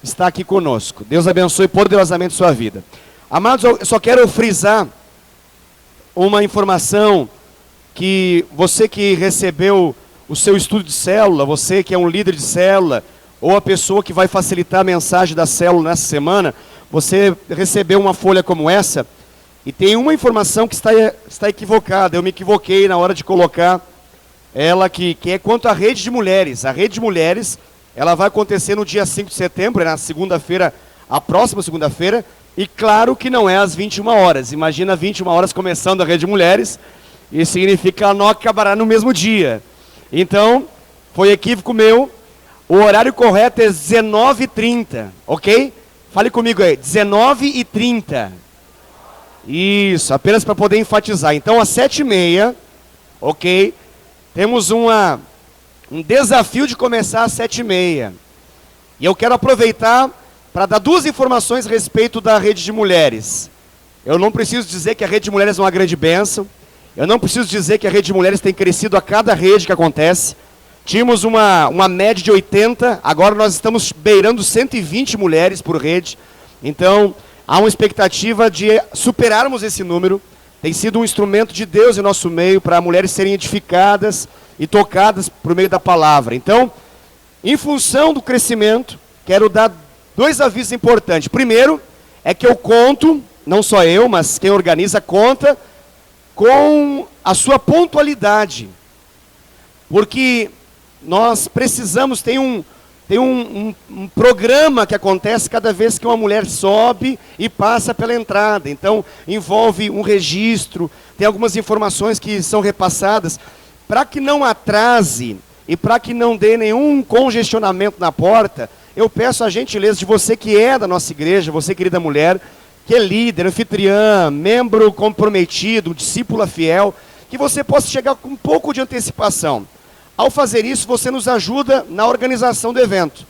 está aqui conosco. Deus abençoe poderosamente sua vida. Amados, eu só quero frisar uma informação que você que recebeu o seu estudo de célula, você que é um líder de célula, ou a pessoa que vai facilitar a mensagem da célula nessa semana, você recebeu uma folha como essa, e tem uma informação que está equivocada. Eu me equivoquei na hora de colocar ela aqui, que é quanto à rede de mulheres. A rede de mulheres, ela vai acontecer no dia 5 de setembro, na segunda-feira, a próxima segunda-feira, e claro que não é às 21 horas. Imagina 21 horas começando a rede de mulheres, isso significa que ela não acabará no mesmo dia. Então, foi equívoco meu, o horário correto é 19h30, ok? Fale comigo aí, 19h30. Isso, apenas para poder enfatizar. Então, às 7h30, ok? Temos um desafio de começar às 7h30. E eu quero aproveitar para dar duas informações a respeito da rede de mulheres. Eu não preciso dizer que a rede de mulheres é uma grande bênção. Eu não preciso dizer que a rede de mulheres tem crescido a cada rede que acontece. Tínhamos uma média de 80, agora nós estamos beirando 120 mulheres por rede. Então, há uma expectativa de superarmos esse número. Tem sido um instrumento de Deus em nosso meio para mulheres serem edificadas e tocadas por meio da palavra. Então, em função do crescimento, quero dar dois avisos importantes. Primeiro, é que eu conto, não só eu, mas quem organiza conta, com a sua pontualidade. Porque nós precisamos, tem um programa que acontece cada vez que uma mulher sobe e passa pela entrada. Então, envolve um registro, tem algumas informações que são repassadas. Para que não atrase e para que não dê nenhum congestionamento na porta, eu peço a gentileza de você que é da nossa igreja, você querida mulher, que é líder, anfitriã, membro comprometido, discípula fiel, que você possa chegar com um pouco de antecipação. Ao fazer isso, você nos ajuda na organização do evento.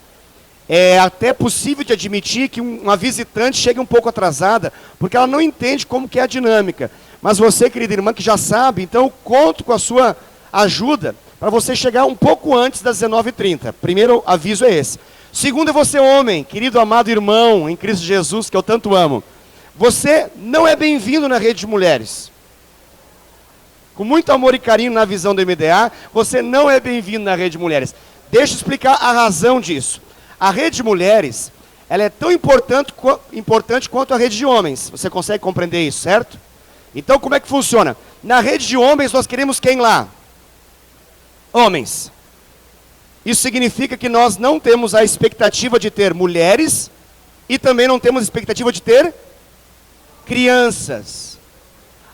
É até possível de admitir que uma visitante chegue um pouco atrasada, porque ela não entende como que é a dinâmica. Mas você, querida irmã, que já sabe, então eu conto com a sua ajuda para você chegar um pouco antes das 19h30. Primeiro aviso é esse. Segundo é você, homem, querido amado irmão em Cristo Jesus, que eu tanto amo. Você não é bem-vindo na rede de mulheres. Com muito amor e carinho na visão do MDA, você não é bem-vindo na rede de mulheres. Deixa eu explicar a razão disso. A rede de mulheres, ela é tão importante quanto a rede de homens. Você consegue compreender isso, certo? Então, como é que funciona? Na rede de homens, nós queremos quem lá? Homens. Isso significa que nós não temos a expectativa de ter mulheres e também não temos a expectativa de ter crianças.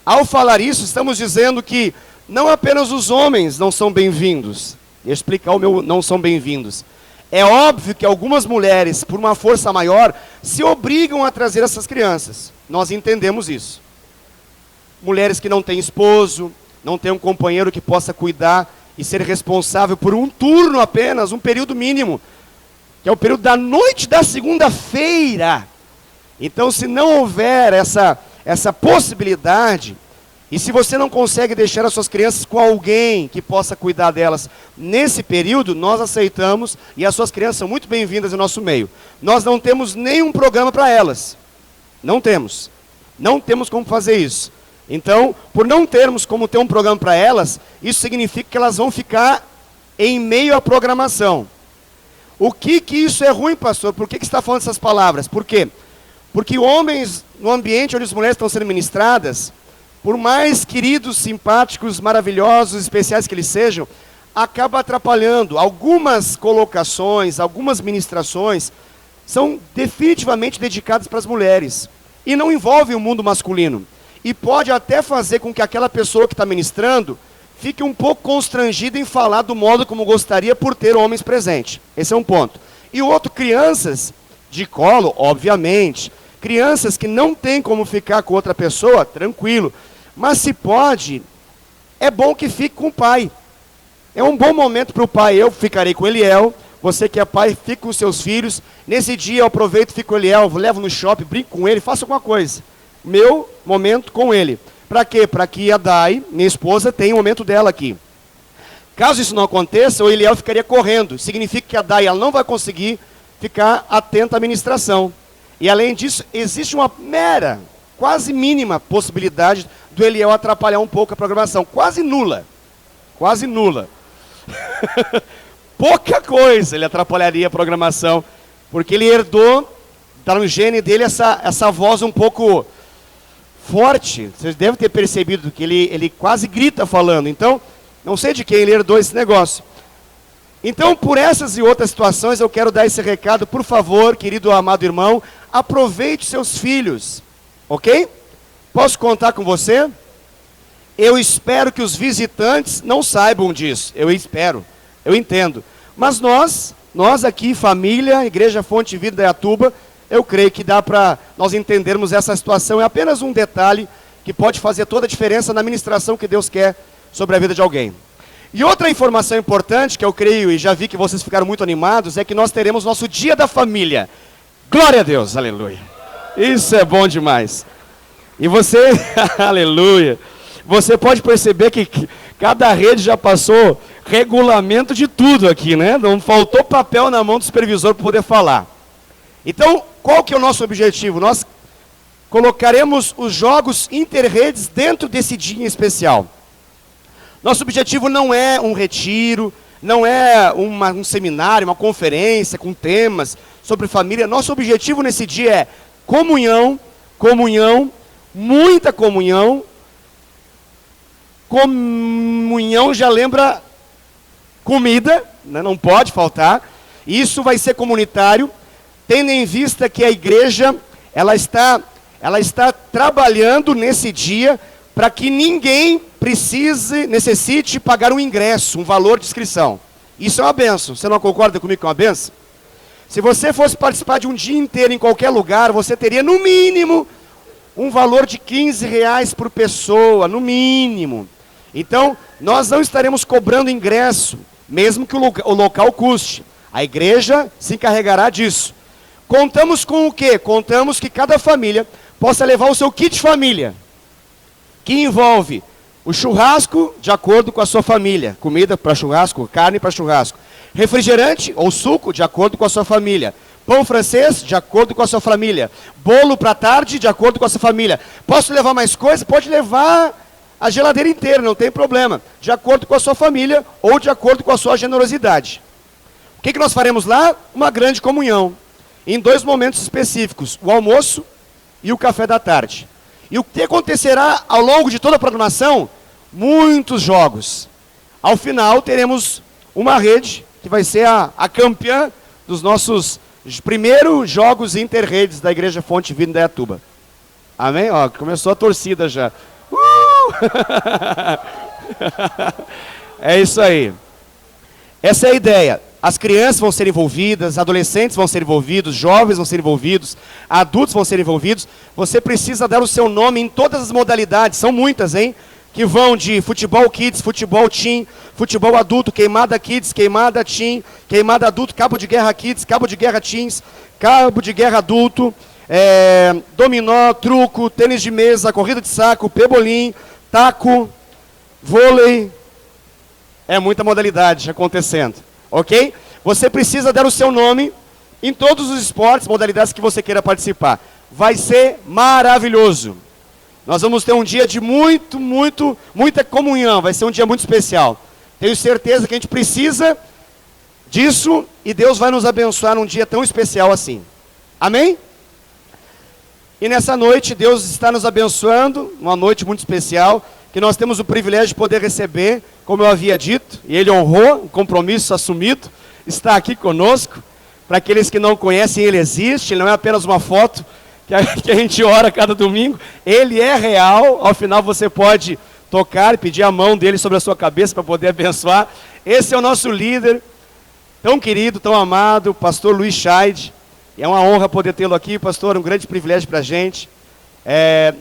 Ao falar isso, estamos dizendo que não apenas os homens não são bem-vindos. Deixa eu explicar o meu não são bem-vindos. É óbvio que algumas mulheres, por uma força maior, se obrigam a trazer essas crianças. Nós entendemos isso. Mulheres que não têm esposo, não têm um companheiro que possa cuidar e ser responsável por um turno apenas, um período mínimo, que é o período da noite da segunda-feira. Então, se não houver essa possibilidade, e se você não consegue deixar as suas crianças com alguém que possa cuidar delas nesse período, nós aceitamos e as suas crianças são muito bem-vindas no nosso meio. Nós não temos nenhum programa para elas. Não temos. Não temos como fazer isso. Então, por não termos como ter um programa para elas, isso significa que elas vão ficar em meio à programação. O que isso é ruim, pastor? Por que você está falando essas palavras? Por quê? Porque homens, no ambiente onde as mulheres estão sendo ministradas, por mais queridos, simpáticos, maravilhosos, especiais que eles sejam, acaba atrapalhando. Algumas colocações, algumas ministrações, são definitivamente dedicadas para as mulheres. E não envolvem o mundo masculino. E pode até fazer com que aquela pessoa que está ministrando fique um pouco constrangida em falar do modo como gostaria por ter homens presentes. Esse é um ponto. E o outro, crianças de colo, obviamente. Crianças que não tem como ficar com outra pessoa, tranquilo. Mas se pode, é bom que fique com o pai. É um bom momento para o pai. Eu ficarei com Eliel. Você que é pai, fique com os seus filhos. Nesse dia eu aproveito, fico com Eliel, levo no shopping, brinco com ele, faço alguma coisa. Meu momento com ele. Para quê? Para que a Dai, minha esposa, tenha o momento dela aqui. Caso isso não aconteça, o Eliel ficaria correndo. Significa que a Dai ela não vai conseguir ficar atento à ministração. E além disso, existe uma mera, quase mínima possibilidade do Eliel atrapalhar um pouco a programação. Quase nula. Quase nula. Pouca coisa ele atrapalharia a programação, porque ele herdou, está no gene dele, essa voz um pouco forte. Vocês devem ter percebido que ele quase grita falando. Então, não sei de quem ele herdou esse negócio. Então, por essas e outras situações, eu quero dar esse recado. Por favor, querido amado irmão, aproveite seus filhos, ok? Posso contar com você? Eu espero que os visitantes não saibam disso. Eu espero, eu entendo. Mas nós aqui, família, Igreja Fonte Vida de Indaiatuba, eu creio que dá para nós entendermos essa situação. É apenas um detalhe que pode fazer toda a diferença na ministração que Deus quer sobre a vida de alguém. E outra informação importante que eu creio, e já vi que vocês ficaram muito animados, é que nós teremos nosso Dia da Família. Glória a Deus, aleluia. Isso é bom demais. E você, aleluia, você pode perceber que cada rede já passou regulamento de tudo aqui, né? Não faltou papel na mão do supervisor para poder falar. Então, qual que é o nosso objetivo? Nós colocaremos os jogos interredes dentro desse dia em especial. Nosso objetivo não é um retiro, não é um seminário, uma conferência com temas sobre família. Nosso objetivo nesse dia é comunhão, muita comunhão. Comunhão já lembra comida, né? Não pode faltar. Isso vai ser comunitário, tendo em vista que a igreja ela está trabalhando nesse dia para que ninguém necessite pagar um ingresso, um valor de inscrição. Isso é uma bênção. Você não concorda comigo que é uma bênção? Se você fosse participar de um dia inteiro em qualquer lugar, você teria no mínimo um valor de R$15 por pessoa, no mínimo. Então, nós não estaremos cobrando ingresso, mesmo que o local custe. A igreja se encarregará disso. Contamos com o quê? Contamos que cada família possa levar o seu kit família, que envolve o churrasco de acordo com a sua família, comida para churrasco, carne para churrasco, refrigerante ou suco de acordo com a sua família, pão francês de acordo com a sua família, bolo para tarde de acordo com a sua família. Posso levar mais coisa? Pode levar a geladeira inteira, não tem problema, de acordo com a sua família ou de acordo com a sua generosidade. O que nós faremos lá? Uma grande comunhão, em 2 momentos específicos, o almoço e o café da tarde. E o que acontecerá ao longo de toda a programação? Muitos jogos. Ao final teremos uma rede que vai ser a campeã dos nossos primeiros jogos interredes da Igreja Fonte Vida de Indaiatuba. Amém? Ó, começou a torcida já. É isso aí. Essa é a ideia. As crianças vão ser envolvidas, adolescentes vão ser envolvidos, jovens vão ser envolvidos, adultos vão ser envolvidos. Você precisa dar o seu nome em todas as modalidades, são muitas, hein? Que vão de futebol kids, futebol teen, futebol adulto, queimada kids, queimada teen, queimada adulto, cabo de guerra kids, cabo de guerra teens, cabo de guerra adulto, dominó, truco, tênis de mesa, corrida de saco, pebolim, taco, vôlei. É muita modalidade acontecendo. Ok? Você precisa dar o seu nome em todos os esportes, modalidades que você queira participar. Vai ser maravilhoso. Nós vamos ter um dia de muita comunhão. Vai ser um dia muito especial. Tenho certeza que a gente precisa disso e Deus vai nos abençoar num dia tão especial assim. Amém? E nessa noite Deus está nos abençoando, uma noite muito especial, que nós temos o privilégio de poder receber, como eu havia dito, e ele honrou, um compromisso assumido, está aqui conosco. Para aqueles que não conhecem, ele existe, ele não é apenas uma foto que a gente ora cada domingo, ele é real. Ao final você pode tocar e pedir a mão dele sobre a sua cabeça para poder abençoar. Esse é o nosso líder, tão querido, tão amado, pastor Luiz Scheid. É uma honra poder tê-lo aqui, pastor, um grande privilégio para a gente.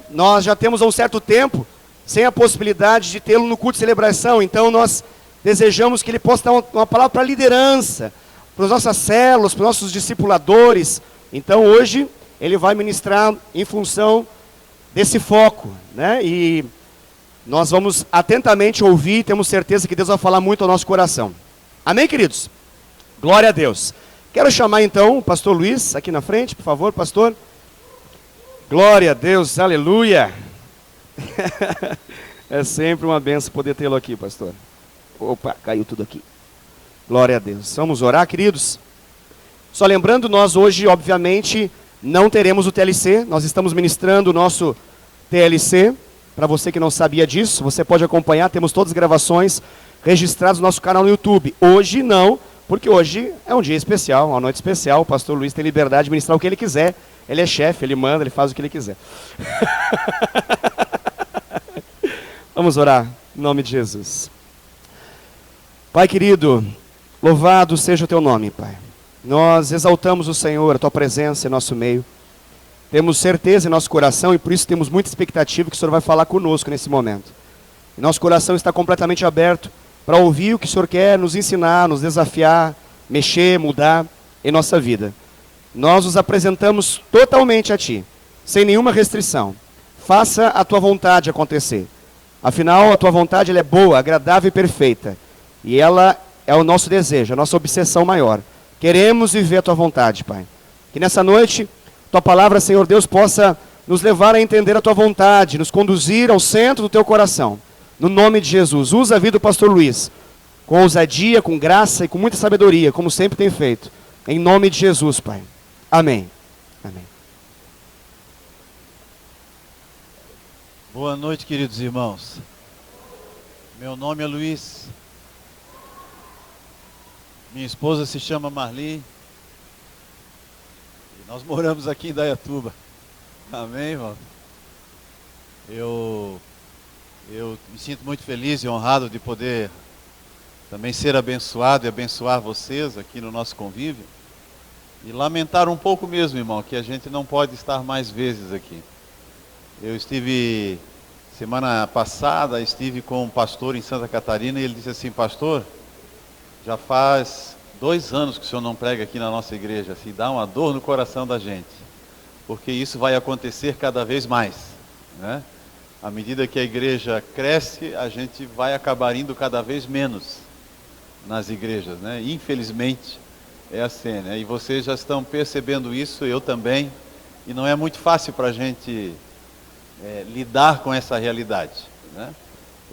Nós já temos há um certo tempo sem a possibilidade de tê-lo no culto de celebração, então nós desejamos que ele possa dar uma palavra para a liderança, para as nossas células, para os nossos discipuladores. Então hoje ele vai ministrar em função desse foco, né? E nós vamos atentamente ouvir, temos certeza que Deus vai falar muito ao nosso coração. Amém, queridos? Glória a Deus. Quero chamar então o pastor Luiz aqui na frente, por favor, pastor. Glória a Deus, aleluia. É sempre uma benção poder tê-lo aqui, pastor. Opa, caiu tudo aqui. Glória a Deus. Vamos orar, queridos? Só lembrando, nós hoje, obviamente, não teremos o TLC. Nós estamos ministrando o nosso TLC. Para você que não sabia disso, você pode acompanhar. Temos todas as gravações registradas no nosso canal no YouTube. Hoje não, porque hoje é um dia especial, uma noite especial. O pastor Luiz tem liberdade de ministrar o que ele quiser. Ele é chefe, ele manda, ele faz o que ele quiser. Vamos orar, em nome de Jesus. Pai querido, louvado seja o teu nome, Pai. Nós exaltamos o Senhor, a tua presença em nosso meio. Temos certeza em nosso coração e por isso temos muita expectativa que o Senhor vai falar conosco nesse momento. E nosso coração está completamente aberto para ouvir o que o Senhor quer nos ensinar, nos desafiar, mexer, mudar em nossa vida. Nós nos apresentamos totalmente a Ti, sem nenhuma restrição. Faça a Tua vontade acontecer. Afinal, a Tua vontade ela é boa, agradável e perfeita. E ela é o nosso desejo, a nossa obsessão maior. Queremos viver a Tua vontade, Pai. Que nessa noite, Tua palavra, Senhor Deus, possa nos levar a entender a Tua vontade, nos conduzir ao centro do Teu coração. No nome de Jesus, usa a vida do pastor Luiz, com ousadia, com graça e com muita sabedoria, como sempre tem feito. Em nome de Jesus, Pai. Amém. Amém. Boa noite, queridos irmãos. Meu nome é Luiz. Minha esposa se chama Marli. E nós moramos aqui em Dayatuba. Amém, irmão? Eu me sinto muito feliz e honrado de poder também ser abençoado e abençoar vocês aqui no nosso convívio. E lamentar um pouco mesmo, irmão, que a gente não pode estar mais vezes aqui. Eu estive, semana passada, com um pastor em Santa Catarina e ele disse assim: pastor, já faz 2 anos que o senhor não prega aqui na nossa igreja, assim, dá uma dor no coração da gente, porque isso vai acontecer cada vez mais, né? À medida que a igreja cresce, a gente vai acabar indo cada vez menos nas igrejas, né? Infelizmente é assim, né? E vocês já estão percebendo isso, eu também, e não é muito fácil para a gente lidar com essa realidade, né?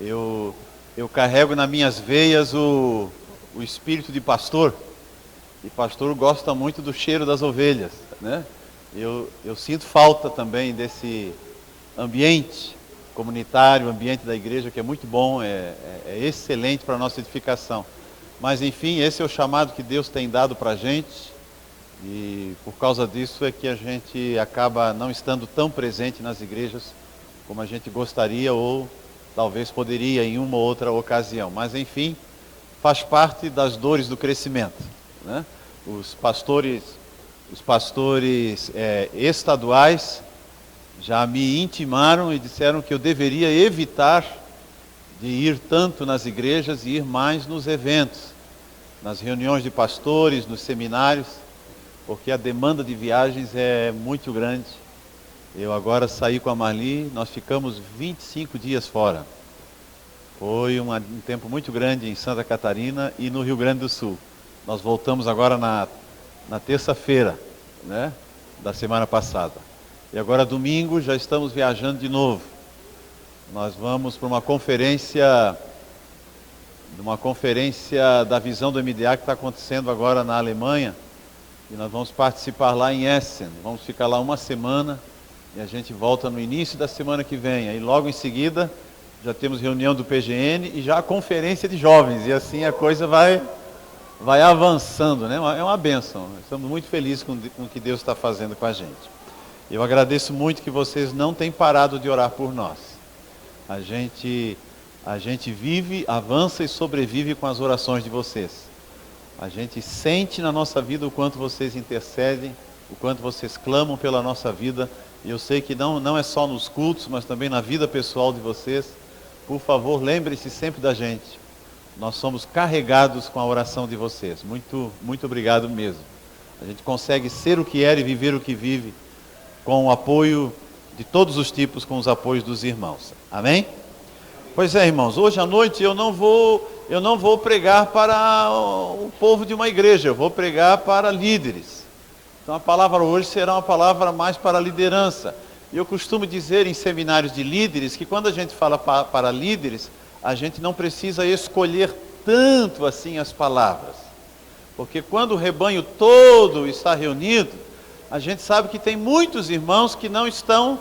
Eu carrego nas minhas veias o espírito de pastor, e pastor gosta muito do cheiro das ovelhas, né? Eu sinto falta também desse ambiente comunitário, ambiente da igreja, que é muito bom, é excelente para a nossa edificação. Mas enfim, esse é o chamado que Deus tem dado para a gente, e por causa disso é que a gente acaba não estando tão presente nas igrejas como a gente gostaria ou talvez poderia em uma ou outra ocasião. Mas enfim, faz parte das dores do crescimento, né? Os pastores estaduais já me intimaram e disseram que eu deveria evitar de ir tanto nas igrejas e ir mais nos eventos, nas reuniões de pastores, nos seminários, porque a demanda de viagens é muito grande. Eu agora saí com a Marli, nós ficamos 25 dias fora. Foi um tempo muito grande em Santa Catarina e no Rio Grande do Sul. Nós voltamos agora na terça-feira, né, da semana passada. E agora domingo já estamos viajando de novo. Nós vamos para uma conferência da visão do MDA que está acontecendo agora na Alemanha. E nós vamos participar lá em Essen. Vamos ficar lá uma semana e a gente volta no início da semana que vem. Aí logo em seguida já temos reunião do PGN e já a conferência de jovens. E assim a coisa vai avançando, né? É uma bênção. Estamos muito felizes com o que Deus está fazendo com a gente. Eu agradeço muito que vocês não têm parado de orar por nós. A gente vive, avança e sobrevive com as orações de vocês. A gente sente na nossa vida o quanto vocês intercedem, o quanto vocês clamam pela nossa vida. E eu sei que não é só nos cultos, mas também na vida pessoal de vocês. Por favor, lembre-se sempre da gente. Nós somos carregados com a oração de vocês. Muito, muito obrigado mesmo. A gente consegue ser o que era e viver o que vive, com o apoio de todos os tipos, com os apoios dos irmãos. Amém? Pois é, irmãos, hoje à noite eu não vou eu não vou pregar para o povo de uma igreja, eu vou pregar para líderes. Então a palavra hoje será uma palavra mais para a liderança. E eu costumo dizer em seminários de líderes que quando a gente fala para líderes, a gente não precisa escolher tanto assim as palavras. Porque quando o rebanho todo está reunido, a gente sabe que tem muitos irmãos que não estão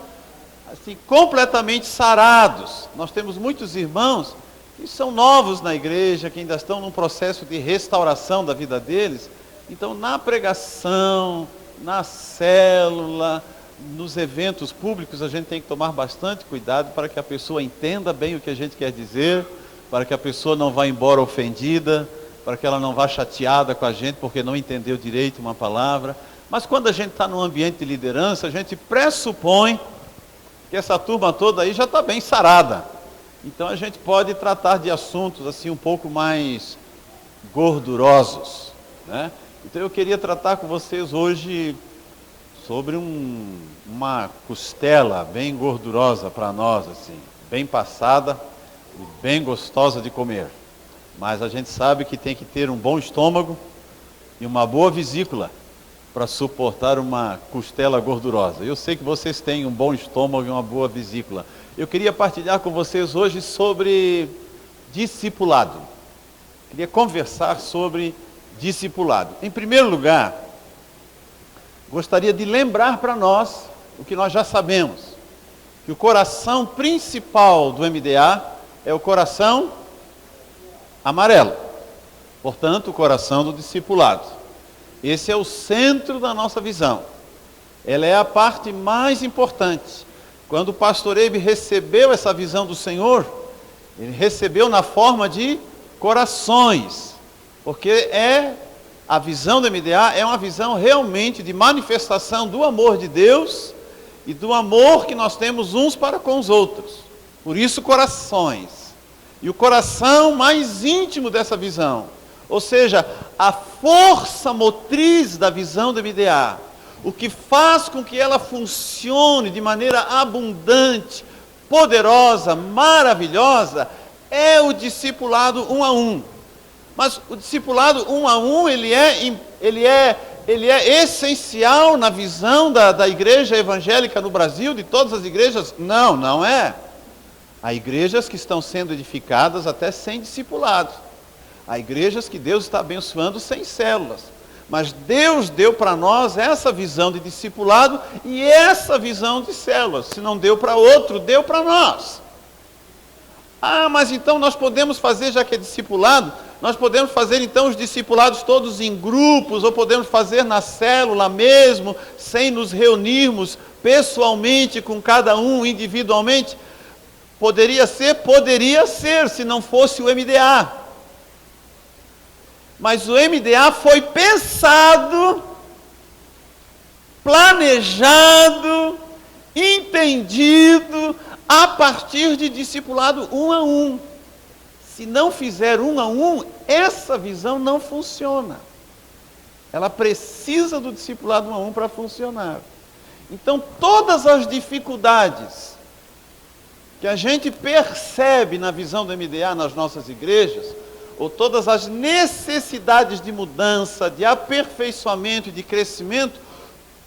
assim, completamente sarados. Nós temos muitos irmãos que são novos na igreja, que ainda estão num processo de restauração da vida deles. Então, na pregação, na célula, nos eventos públicos, a gente tem que tomar bastante cuidado para que a pessoa entenda bem o que a gente quer dizer, para que a pessoa não vá embora ofendida, para que ela não vá chateada com a gente porque não entendeu direito uma palavra. Mas quando a gente está num ambiente de liderança, a gente pressupõe que essa turma toda aí já está bem sarada. Então a gente pode tratar de assuntos assim um pouco mais gordurosos, né? Então eu queria tratar com vocês hoje sobre uma costela bem gordurosa para nós, assim, bem passada e bem gostosa de comer. Mas a gente sabe que tem que ter um bom estômago e uma boa vesícula para suportar uma costela gordurosa. Eu sei que vocês têm um bom estômago e uma boa vesícula. Eu queria partilhar com vocês hoje sobre discipulado. Queria conversar sobre discipulado. Em primeiro lugar, gostaria de lembrar para nós o que nós já sabemos, que o coração principal do MDA é o coração amarelo, portanto, o coração do discipulado. Esse é o centro da nossa visão. Ela é a parte mais importante. Quando o pastor Eibe recebeu essa visão do Senhor, ele recebeu na forma de corações, porque a visão do MDA é uma visão realmente de manifestação do amor de Deus e do amor que nós temos uns para com os outros. Por isso, corações. E o coração mais íntimo dessa visão, ou seja, a força motriz da visão do MDA, o que faz com que ela funcione de maneira abundante, poderosa, maravilhosa, é o discipulado 1 a 1. Mas o discipulado 1 a 1, ele é essencial na visão da igreja evangélica no Brasil, de todas as igrejas? Não, não é. Há igrejas que estão sendo edificadas até sem discipulado. Há igrejas que Deus está abençoando sem células. Mas Deus deu para nós essa visão de discipulado e essa visão de células. Se não deu para outro, deu para nós. Ah, mas então nós podemos fazer, já que é discipulado, nós podemos fazer então os discipulados todos em grupos, ou podemos fazer na célula mesmo, sem nos reunirmos pessoalmente com cada um individualmente. Poderia ser, se não fosse o MDA. Mas o MDA foi pensado, planejado, entendido a partir de discipulado 1 a 1. Se não fizer 1 a 1, essa visão não funciona. Ela precisa do discipulado 1 a 1 para funcionar. Então, todas as dificuldades que a gente percebe na visão do MDA nas nossas igrejas, ou todas as necessidades de mudança, de aperfeiçoamento e de crescimento,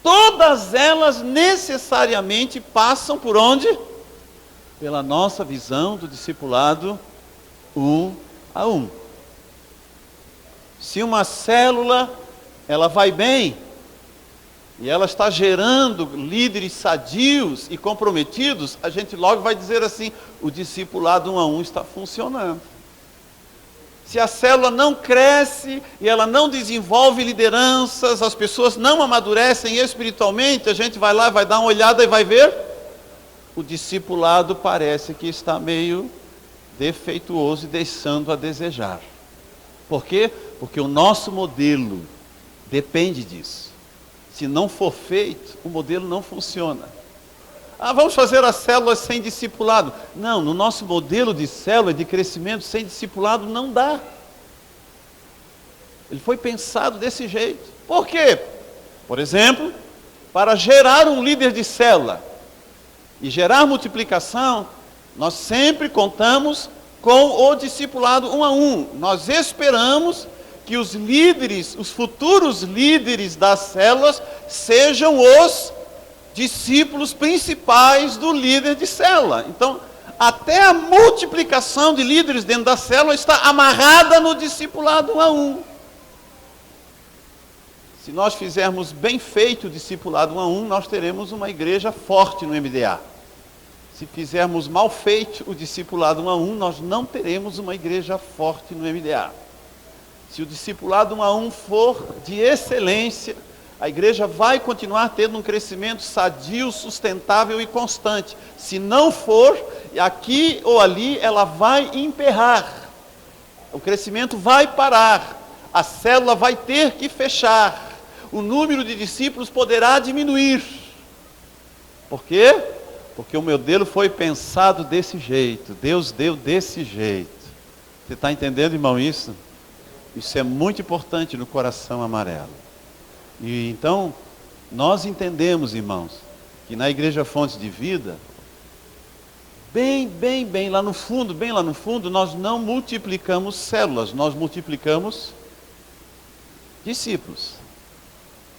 todas elas necessariamente passam por onde? Pela nossa visão do discipulado 1 a 1. Se uma célula, ela vai bem, e ela está gerando líderes sadios e comprometidos, a gente logo vai dizer assim, o discipulado 1 a 1 está funcionando. Se a célula não cresce e ela não desenvolve lideranças, as pessoas não amadurecem espiritualmente, a gente vai lá, vai dar uma olhada e vai ver, o discipulado parece que está meio defeituoso e deixando a desejar. Por quê? Porque o nosso modelo depende disso. Se não for feito, o modelo não funciona. Ah, vamos fazer as células sem discipulado. Não, no nosso modelo de célula de crescimento sem discipulado não dá. Ele foi pensado desse jeito. Por quê? Por exemplo, para gerar um líder de célula e gerar multiplicação, nós sempre contamos com o discipulado 1 a 1. Nós esperamos que os líderes, os futuros líderes das células, sejam os discípulos principais do líder de célula. Então, até a multiplicação de líderes dentro da célula está amarrada no discipulado 1 a 1. Se nós fizermos bem feito o discipulado 1 a 1, nós teremos uma igreja forte no MDA. Se fizermos mal feito o discipulado 1 a 1, nós não teremos uma igreja forte no MDA. Se o discipulado 1 a 1 for de excelência, a igreja vai continuar tendo um crescimento sadio, sustentável e constante. Se não for, aqui ou ali, ela vai emperrar. O crescimento vai parar. A célula vai ter que fechar. O número de discípulos poderá diminuir. Por quê? Porque o modelo foi pensado desse jeito. Deus deu desse jeito. Você está entendendo, irmão, isso? Isso é muito importante no coração amarelo. E então, nós entendemos, irmãos, que na Igreja Fontes de Vida, bem lá no fundo, nós não multiplicamos células, nós multiplicamos discípulos.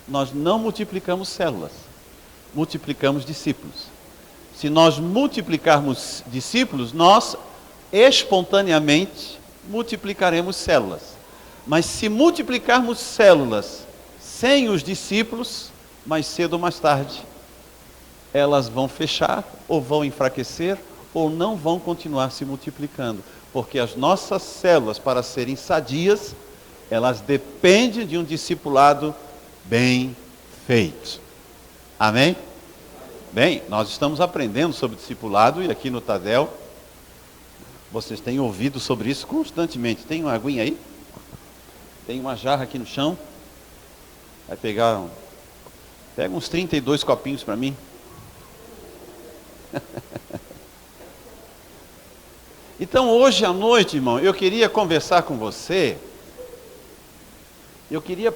Nós não multiplicamos células, multiplicamos discípulos. Se nós multiplicarmos discípulos, nós espontaneamente multiplicaremos células. Mas se multiplicarmos células sem os discípulos, mais cedo ou mais tarde, elas vão fechar, ou vão enfraquecer, ou não vão continuar se multiplicando. Porque as nossas células, para serem sadias, elas dependem de um discipulado bem feito. Amém? Bem, nós estamos aprendendo sobre discipulado, e aqui no Tadel, vocês têm ouvido sobre isso constantemente. Tem uma aguinha aí? Tem uma jarra aqui no chão? Vai pegar, pega uns 32 copinhos para mim. Então hoje à noite, irmão, eu queria conversar com você. Eu queria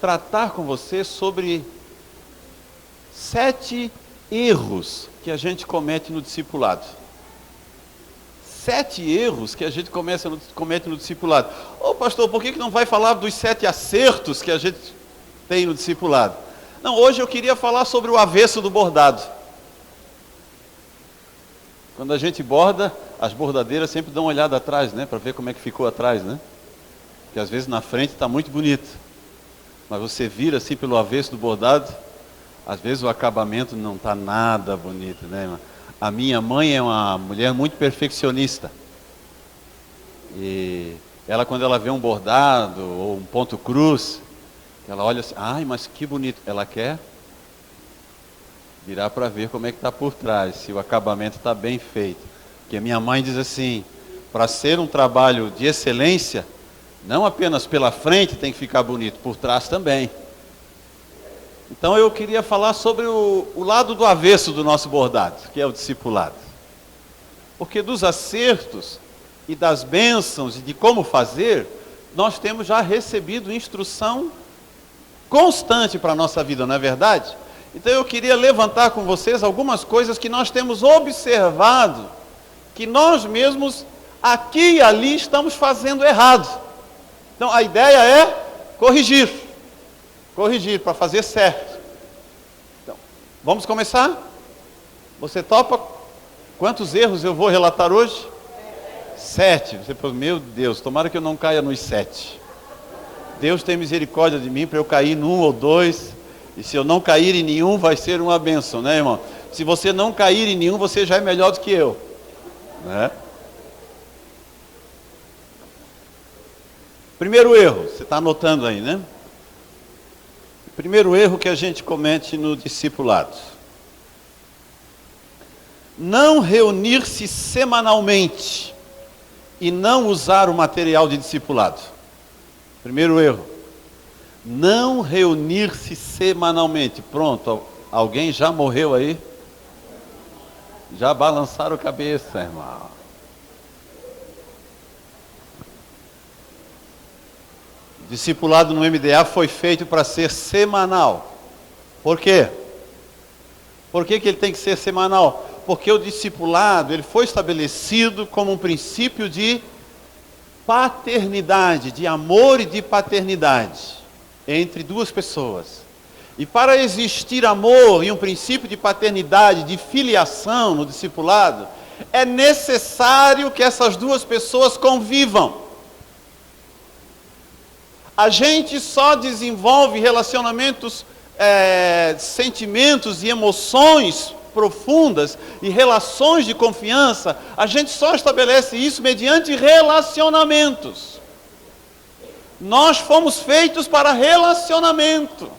tratar com você sobre 7 erros que a gente comete no discipulado. 7 erros que a gente comete no discipulado. Ô pastor, por que não vai falar dos 7 acertos que a gente tem no discipulado? Não, hoje eu queria falar sobre o avesso do bordado. Quando a gente borda, as bordadeiras sempre dão uma olhada atrás, né? Para ver como é que ficou atrás, né? Porque às vezes na frente está muito bonito. Mas você vira assim pelo avesso do bordado, às vezes o acabamento não está nada bonito, né, irmão? A minha mãe é uma mulher muito perfeccionista. E ela, quando ela vê um bordado ou um ponto cruz, ela olha assim, ai, mas que bonito. Ela quer virar para ver como é que está por trás, se o acabamento está bem feito. Porque a minha mãe diz assim, para ser um trabalho de excelência, não apenas pela frente tem que ficar bonito, por trás também. Então eu queria falar sobre o lado do avesso do nosso bordado, que é o discipulado. Porque dos acertos e das bênçãos e de como fazer, nós temos já recebido instrução constante para a nossa vida, não é verdade? Então eu queria levantar com vocês algumas coisas que nós temos observado, que nós mesmos aqui e ali estamos fazendo errado. Então a ideia é corrigir para fazer certo. Então, vamos começar? Você topa? Quantos erros eu vou relatar hoje? 7. Você falou, meu Deus, tomara que eu não caia nos 7. Deus tem misericórdia de mim para eu cair num ou 2. E se eu não cair em nenhum, vai ser uma bênção, né, irmão? Se você não cair em nenhum, você já é melhor do que eu, né? Primeiro erro, você está anotando aí, né? Primeiro erro que a gente comete no discipulado: não reunir-se semanalmente e não usar o material de discipulado. Primeiro erro: não reunir-se semanalmente. Pronto, alguém já morreu aí? Já balançaram a cabeça, irmão. Discipulado no MDA foi feito para ser semanal. Por quê? Por que ele tem que ser semanal? Porque o discipulado, ele foi estabelecido como um princípio de paternidade, de amor e de paternidade entre duas pessoas. E para existir amor e um princípio de paternidade, de filiação no discipulado, é necessário que essas duas pessoas convivam. A gente só desenvolve relacionamentos, sentimentos e emoções profundas e relações de confiança, a gente só estabelece isso mediante relacionamentos. Nós fomos feitos para relacionamento.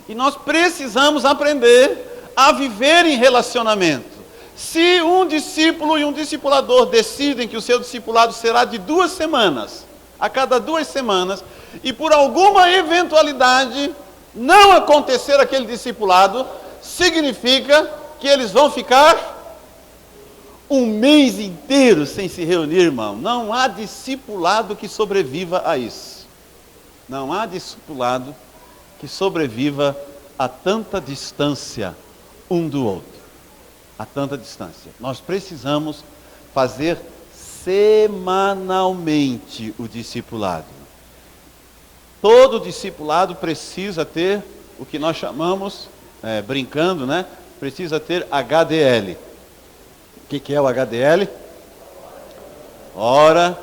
E nós precisamos aprender a viver em relacionamento. Se um discípulo e um discipulador decidem que o seu discipulado será de 2 semanas, a cada 2 semanas, e por alguma eventualidade não acontecer aquele discipulado, significa que eles vão ficar um mês inteiro sem se reunir, irmão. Não há discipulado que sobreviva a isso. Não há discipulado que sobreviva a tanta distância um do outro. A tanta distância. Nós precisamos fazer semanalmente o discipulado. Todo discipulado precisa ter o que nós chamamos, brincando, né? Precisa ter HDL. O que é o HDL? Hora,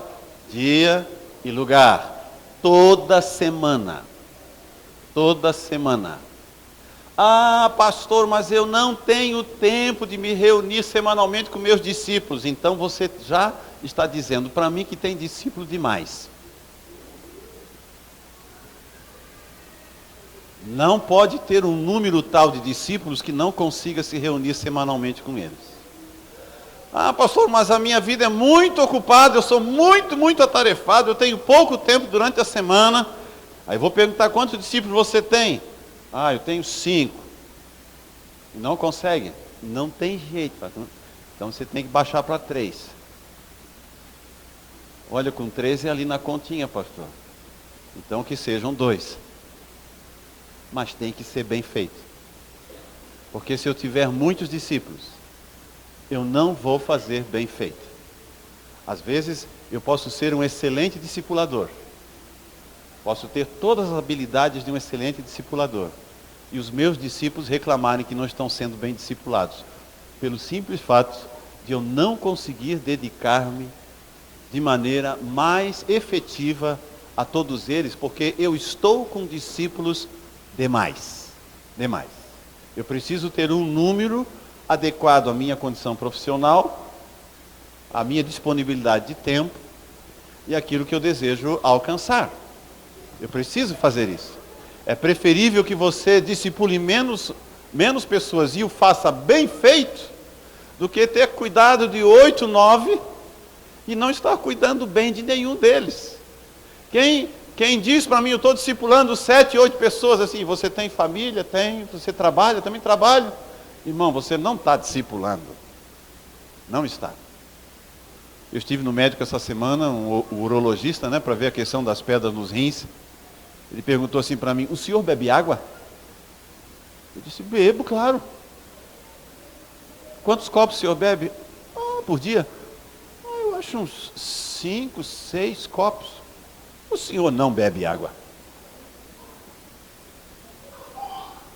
dia e lugar. Toda semana. Toda semana. Ah, pastor, mas eu não tenho tempo de me reunir semanalmente com meus discípulos. Então você já está dizendo para mim que tem discípulo demais. Não pode ter um número tal de discípulos que não consiga se reunir semanalmente com eles. Ah, pastor, mas a minha vida é muito ocupada, eu sou muito atarefado, eu tenho pouco tempo durante a semana. Aí vou perguntar: quantos discípulos você tem? Ah, eu tenho 5. E não consegue? Não tem jeito, pastor. Então você tem que baixar para 3. Olha, com 13 é ali na continha, pastor. Então que sejam 2. Mas tem que ser bem feito. Porque se eu tiver muitos discípulos, eu não vou fazer bem feito. Às vezes eu posso ser um excelente discipulador. Posso ter todas as habilidades de um excelente discipulador. E os meus discípulos reclamarem que não estão sendo bem discipulados. Pelo simples fato de eu não conseguir dedicar-me de maneira mais efetiva a todos eles, porque eu estou com discípulos demais. Eu preciso ter um número adequado à minha condição profissional, à minha disponibilidade de tempo e aquilo que eu desejo alcançar. Eu preciso fazer isso. É preferível que você discipule menos pessoas e o faça bem feito, do que ter cuidado de 8, 9 e não estar cuidando bem de nenhum deles. Quem diz para mim: eu estou discipulando 7, 8 pessoas, assim, você tem família? Tem. Você trabalha? Também trabalho. Irmão, você não está discipulando. Não está. Eu estive no médico essa semana, o urologista, né, para ver a questão das pedras nos rins. Ele perguntou assim para mim: o senhor bebe água? Eu disse: bebo, claro. Quantos copos o senhor bebe? Por dia? Eu acho uns 5, 6 copos. O senhor não bebe água.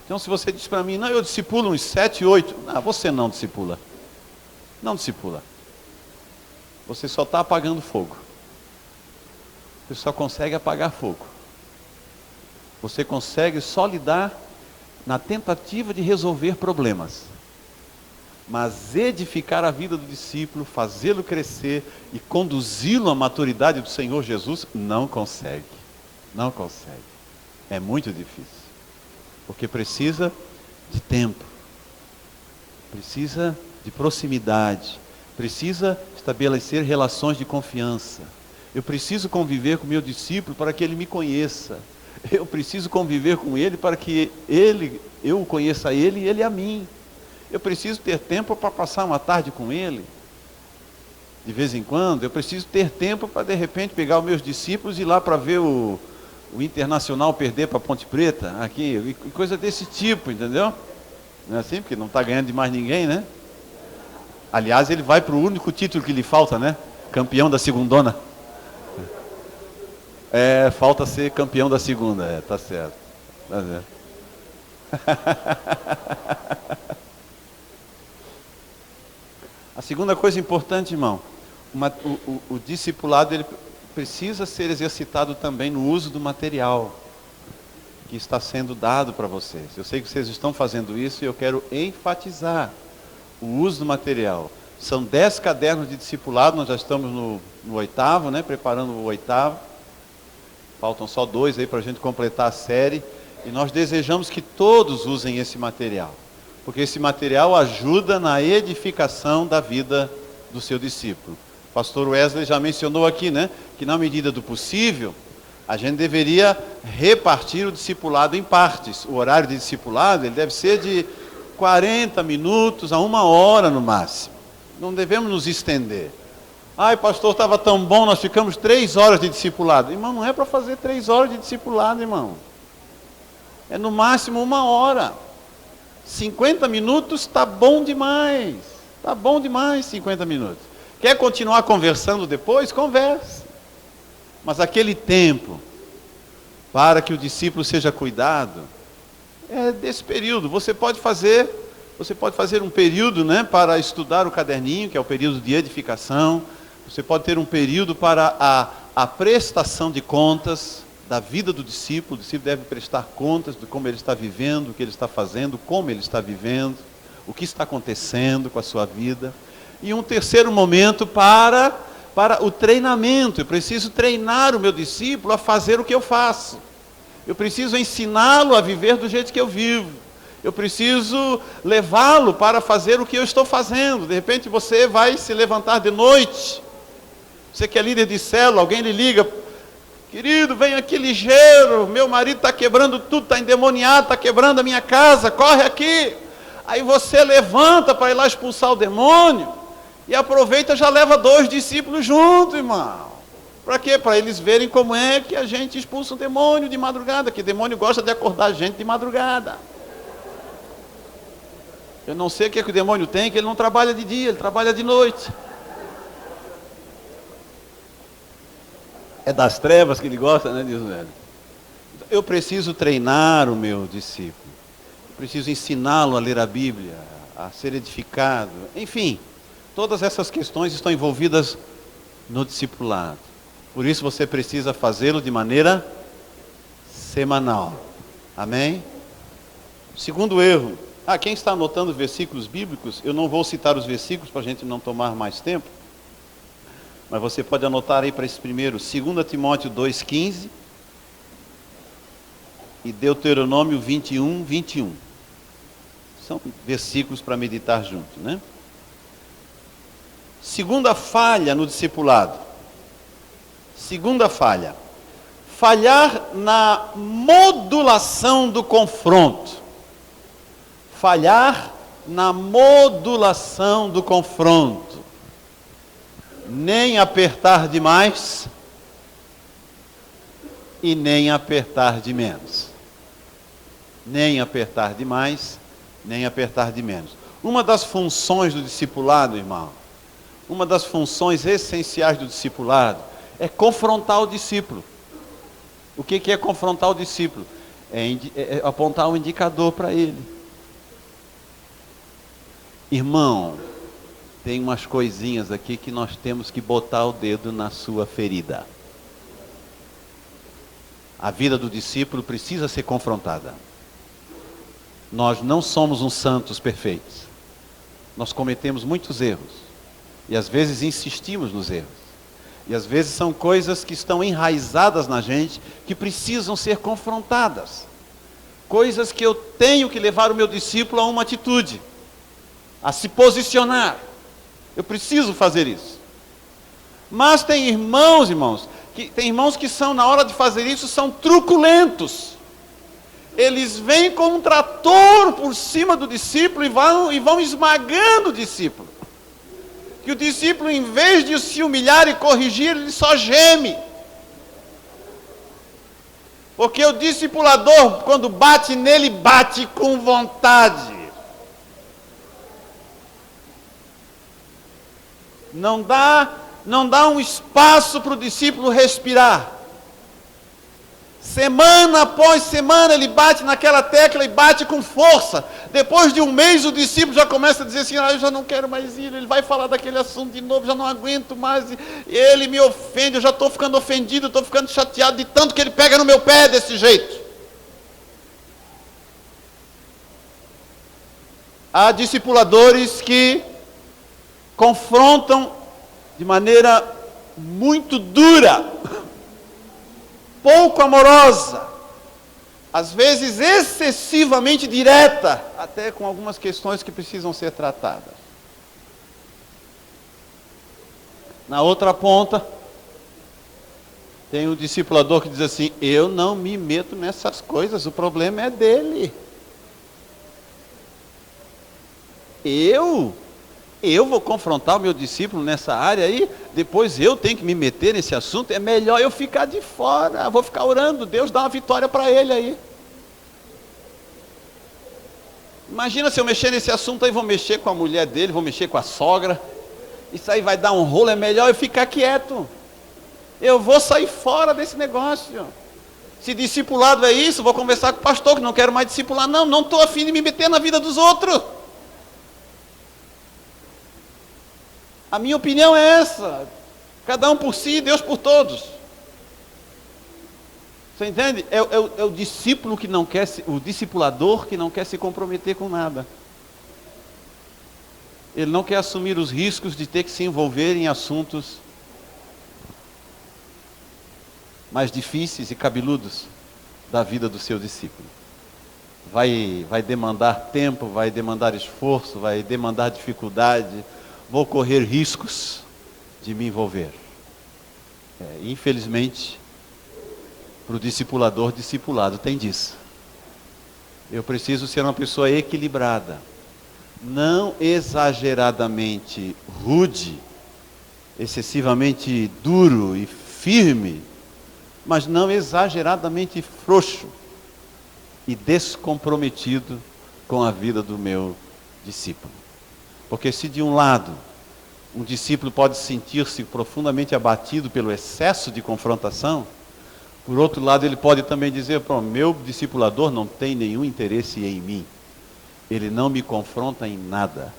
Então se você diz para mim: não, eu discipulo uns 7, 8. Não, você não discipula. Não discipula. Você só está apagando fogo. Você só consegue apagar fogo. Você consegue só lidar na tentativa de resolver problemas. Mas edificar a vida do discípulo, fazê-lo crescer e conduzi-lo à maturidade do Senhor Jesus, não consegue. Não consegue. É muito difícil. Porque precisa de tempo. Precisa de proximidade. Precisa estabelecer relações de confiança. Eu preciso conviver com o meu discípulo para que ele me conheça. Eu preciso conviver com ele para que eu conheça a ele e ele a mim. Eu preciso ter tempo para passar uma tarde com ele. De vez em quando, eu preciso ter tempo para, de repente, pegar os meus discípulos e ir lá para ver o Internacional perder para Ponte Preta, aqui, e coisa desse tipo, entendeu? Não é assim? Porque não está ganhando de mais ninguém, né? Aliás, ele vai para o único título que lhe falta, né? Campeão da segundona. Falta ser campeão da segunda, tá certo. Tá certo. A segunda coisa importante, irmão, o discipulado ele precisa ser exercitado também no uso do material que está sendo dado para vocês. Eu sei que vocês estão fazendo isso e eu quero enfatizar o uso do material. São 10 cadernos de discipulado, nós já estamos no 8º, né, preparando o 8º. Faltam só 2 aí para a gente completar a série. E nós desejamos que todos usem esse material, porque esse material ajuda na edificação da vida do seu discípulo. O pastor Wesley já mencionou aqui, né, que na medida do possível, a gente deveria repartir o discipulado em partes. O horário de discipulado ele deve ser de 40 minutos a 1 hora no máximo. Não devemos nos estender. Ai, pastor, estava tão bom, nós ficamos 3 horas de discipulado. Irmão, não é para fazer 3 horas de discipulado, irmão. É no máximo 1 hora. 50 minutos está bom demais. Está bom demais 50 minutos. Quer continuar conversando depois? Converse. Mas aquele tempo para que o discípulo seja cuidado é desse período. Você pode fazer um período, né, para estudar o caderninho, que é o período de edificação. Você pode ter um período para a prestação de contas da vida do discípulo. O discípulo deve prestar contas de como ele está vivendo, o que ele está fazendo, como ele está vivendo, o que está acontecendo com a sua vida. E um terceiro momento para o treinamento. Eu preciso treinar o meu discípulo a fazer o que eu faço. Eu preciso ensiná-lo a viver do jeito que eu vivo. Eu preciso levá-lo para fazer o que eu estou fazendo. De repente você vai se levantar de noite. Você que é líder de célula, alguém lhe liga: querido, vem aqui ligeiro, meu marido está quebrando tudo, está endemoniado, está quebrando a minha casa, corre aqui. Aí você levanta para ir lá expulsar o demônio, e aproveita e já leva 2 discípulos junto, irmão. Para quê? Para eles verem como é que a gente expulsa um demônio de madrugada, que demônio gosta de acordar a gente de madrugada. Eu não sei o que é que o demônio tem, que ele não trabalha de dia, ele trabalha de noite. É das trevas que ele gosta, né, diz o velho. Eu preciso treinar o meu discípulo. Eu preciso ensiná-lo a ler a Bíblia, a ser edificado. Enfim, todas essas questões estão envolvidas no discipulado. Por isso você precisa fazê-lo de maneira semanal. Amém? Segundo erro. Quem está anotando versículos bíblicos, eu não vou citar os versículos para a gente não tomar mais tempo. Mas você pode anotar aí para esse primeiro, 2 Timóteo 2,15 e Deuteronômio 21, 21. São versículos para meditar junto, né? Segunda falha no discipulado. Segunda falha. Falhar na modulação do confronto. Falhar na modulação do confronto. Nem apertar demais e nem apertar de menos. Nem apertar demais, nem apertar de menos. Uma das funções do discipulado, irmão, uma das funções essenciais do discipulado é confrontar o discípulo. O que é confrontar o discípulo? É apontar um indicador para ele. Irmão, tem umas coisinhas aqui que nós temos que botar o dedo na sua ferida. A vida do discípulo precisa ser confrontada. Nós não somos uns santos perfeitos. Nós cometemos muitos erros. E às vezes insistimos nos erros. E às vezes são coisas que estão enraizadas na gente, que precisam ser confrontadas. Coisas que eu tenho que levar o meu discípulo a uma atitude, a se posicionar. Eu preciso fazer isso. Mas tem irmãos, que são, na hora de fazer isso, são truculentos. Eles vêm com um trator por cima do discípulo e vão esmagando o discípulo. Que o discípulo, em vez de se humilhar e corrigir, ele só geme. Porque o discipulador, quando bate nele, bate com vontade. Não dá um espaço para o discípulo respirar. Semana após semana ele bate naquela tecla e bate com força. Depois de um mês o discípulo já começa a dizer assim, eu já não quero mais ir, ele vai falar daquele assunto de novo, já não aguento mais, ele me ofende, eu já estou ficando ofendido, estou ficando chateado de tanto que ele pega no meu pé desse jeito. Há discipuladores que confrontam de maneira muito dura, pouco amorosa, às vezes excessivamente direta, até com algumas questões que precisam ser tratadas. Na outra ponta, tem um discipulador que diz assim, eu não me meto nessas coisas, o problema é dele. Eu vou confrontar o meu discípulo nessa área aí, depois eu tenho que me meter nesse assunto, é melhor eu ficar de fora, vou ficar orando, Deus dá uma vitória para ele aí. Imagina se eu mexer nesse assunto aí, vou mexer com a mulher dele, vou mexer com a sogra, isso aí vai dar um rolo, é melhor eu ficar quieto, eu vou sair fora desse negócio. Se discipulado é isso, vou conversar com o pastor, que não quero mais discipular, não estou a fim de me meter na vida dos outros. A minha opinião é essa, cada um por si, Deus por todos. Você entende? É o discípulo que não quer, o discipulador que não quer se comprometer com nada. Ele não quer assumir os riscos de ter que se envolver em assuntos mais difíceis e cabeludos da vida do seu discípulo. Vai demandar tempo, vai demandar esforço, vai demandar dificuldade, vou correr riscos de me envolver. Infelizmente, para o discipulado tem disso. Eu preciso ser uma pessoa equilibrada, não exageradamente rude, excessivamente duro e firme, mas não exageradamente frouxo e descomprometido com a vida do meu discípulo. Porque se de um lado um discípulo pode sentir-se profundamente abatido pelo excesso de confrontação, por outro lado ele pode também dizer, meu discipulador não tem nenhum interesse em mim, ele não me confronta em nada,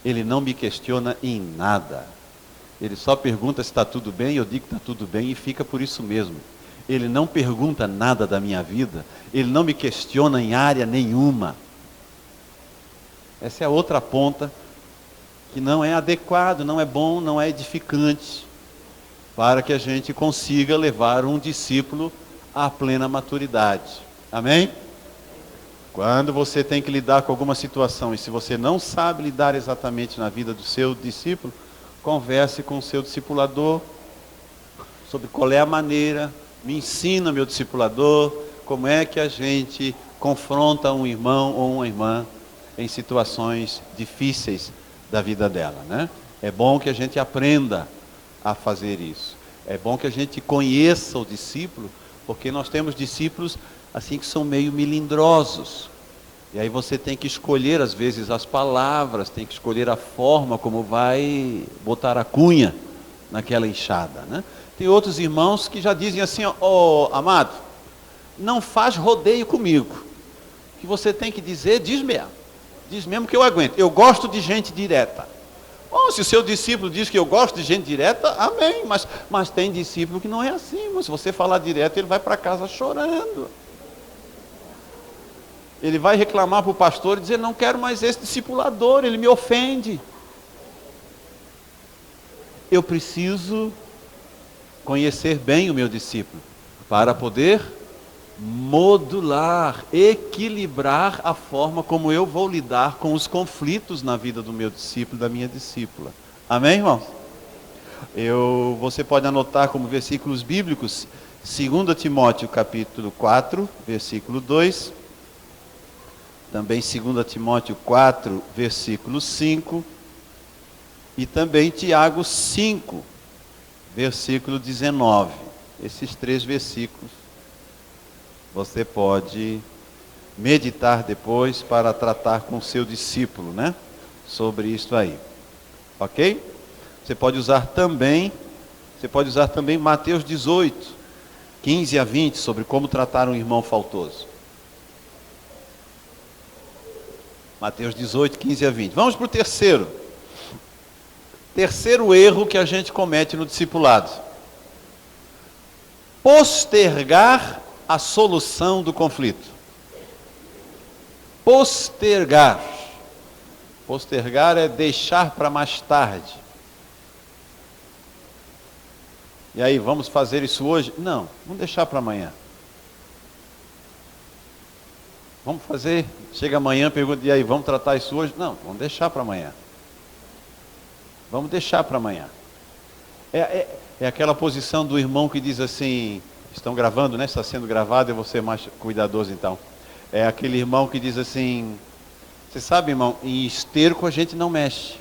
ele não me questiona em nada, ele só pergunta se está tudo bem, eu digo que está tudo bem e fica por isso mesmo. Ele não pergunta nada da minha vida, ele não me questiona em área nenhuma. Essa é a outra ponta que não é adequado, não é bom, não é edificante, para que a gente consiga levar um discípulo à plena maturidade. Amém? Quando você tem que lidar com alguma situação, e se você não sabe lidar exatamente na vida do seu discípulo, converse com o seu discipulador, sobre qual é a maneira, me ensina, meu discipulador, como é que a gente confronta um irmão ou uma irmã em situações difíceis da vida dela, né? É bom que a gente aprenda a fazer isso. É bom que a gente conheça o discípulo, porque nós temos discípulos assim que são meio melindrosos. E aí você tem que escolher às vezes as palavras, tem que escolher a forma como vai botar a cunha naquela enxada, né? Tem outros irmãos que já dizem assim, amado, não faz rodeio comigo. O que você tem que dizer, diz mesmo que eu aguento. Eu gosto de gente direta. Se o seu discípulo diz que eu gosto de gente direta, amém. Mas tem discípulo que não é assim. Mas se você falar direto, ele vai para casa chorando. Ele vai reclamar para o pastor e dizer, não quero mais esse discipulador, ele me ofende. Eu preciso conhecer bem o meu discípulo, para poder modular, equilibrar a forma como eu vou lidar com os conflitos na vida do meu discípulo, da minha discípula. Amém, irmãos? Você pode anotar como versículos bíblicos, 2 Timóteo capítulo 4, versículo 2, também 2 Timóteo 4, versículo 5, e também Tiago 5, versículo 19. Esses 3 versículos você pode meditar depois para tratar com o seu discípulo, né? Sobre isso aí. Ok? Você pode usar também Mateus 18, 15 a 20, sobre como tratar um irmão faltoso. Mateus 18, 15 a 20. Vamos para o terceiro. Terceiro erro que a gente comete no discipulado: postergar a solução do conflito. Postergar. Postergar é deixar para mais tarde. E aí, vamos fazer isso hoje? Não, vamos deixar para amanhã. Vamos fazer, chega amanhã, pergunta, e aí, vamos tratar isso hoje? Não, vamos deixar para amanhã. Vamos deixar para amanhã. É aquela posição do irmão que diz assim, estão gravando, né? Está sendo gravado, eu vou ser mais cuidadoso então. É aquele irmão que diz assim, você sabe, irmão, em esterco a gente não mexe.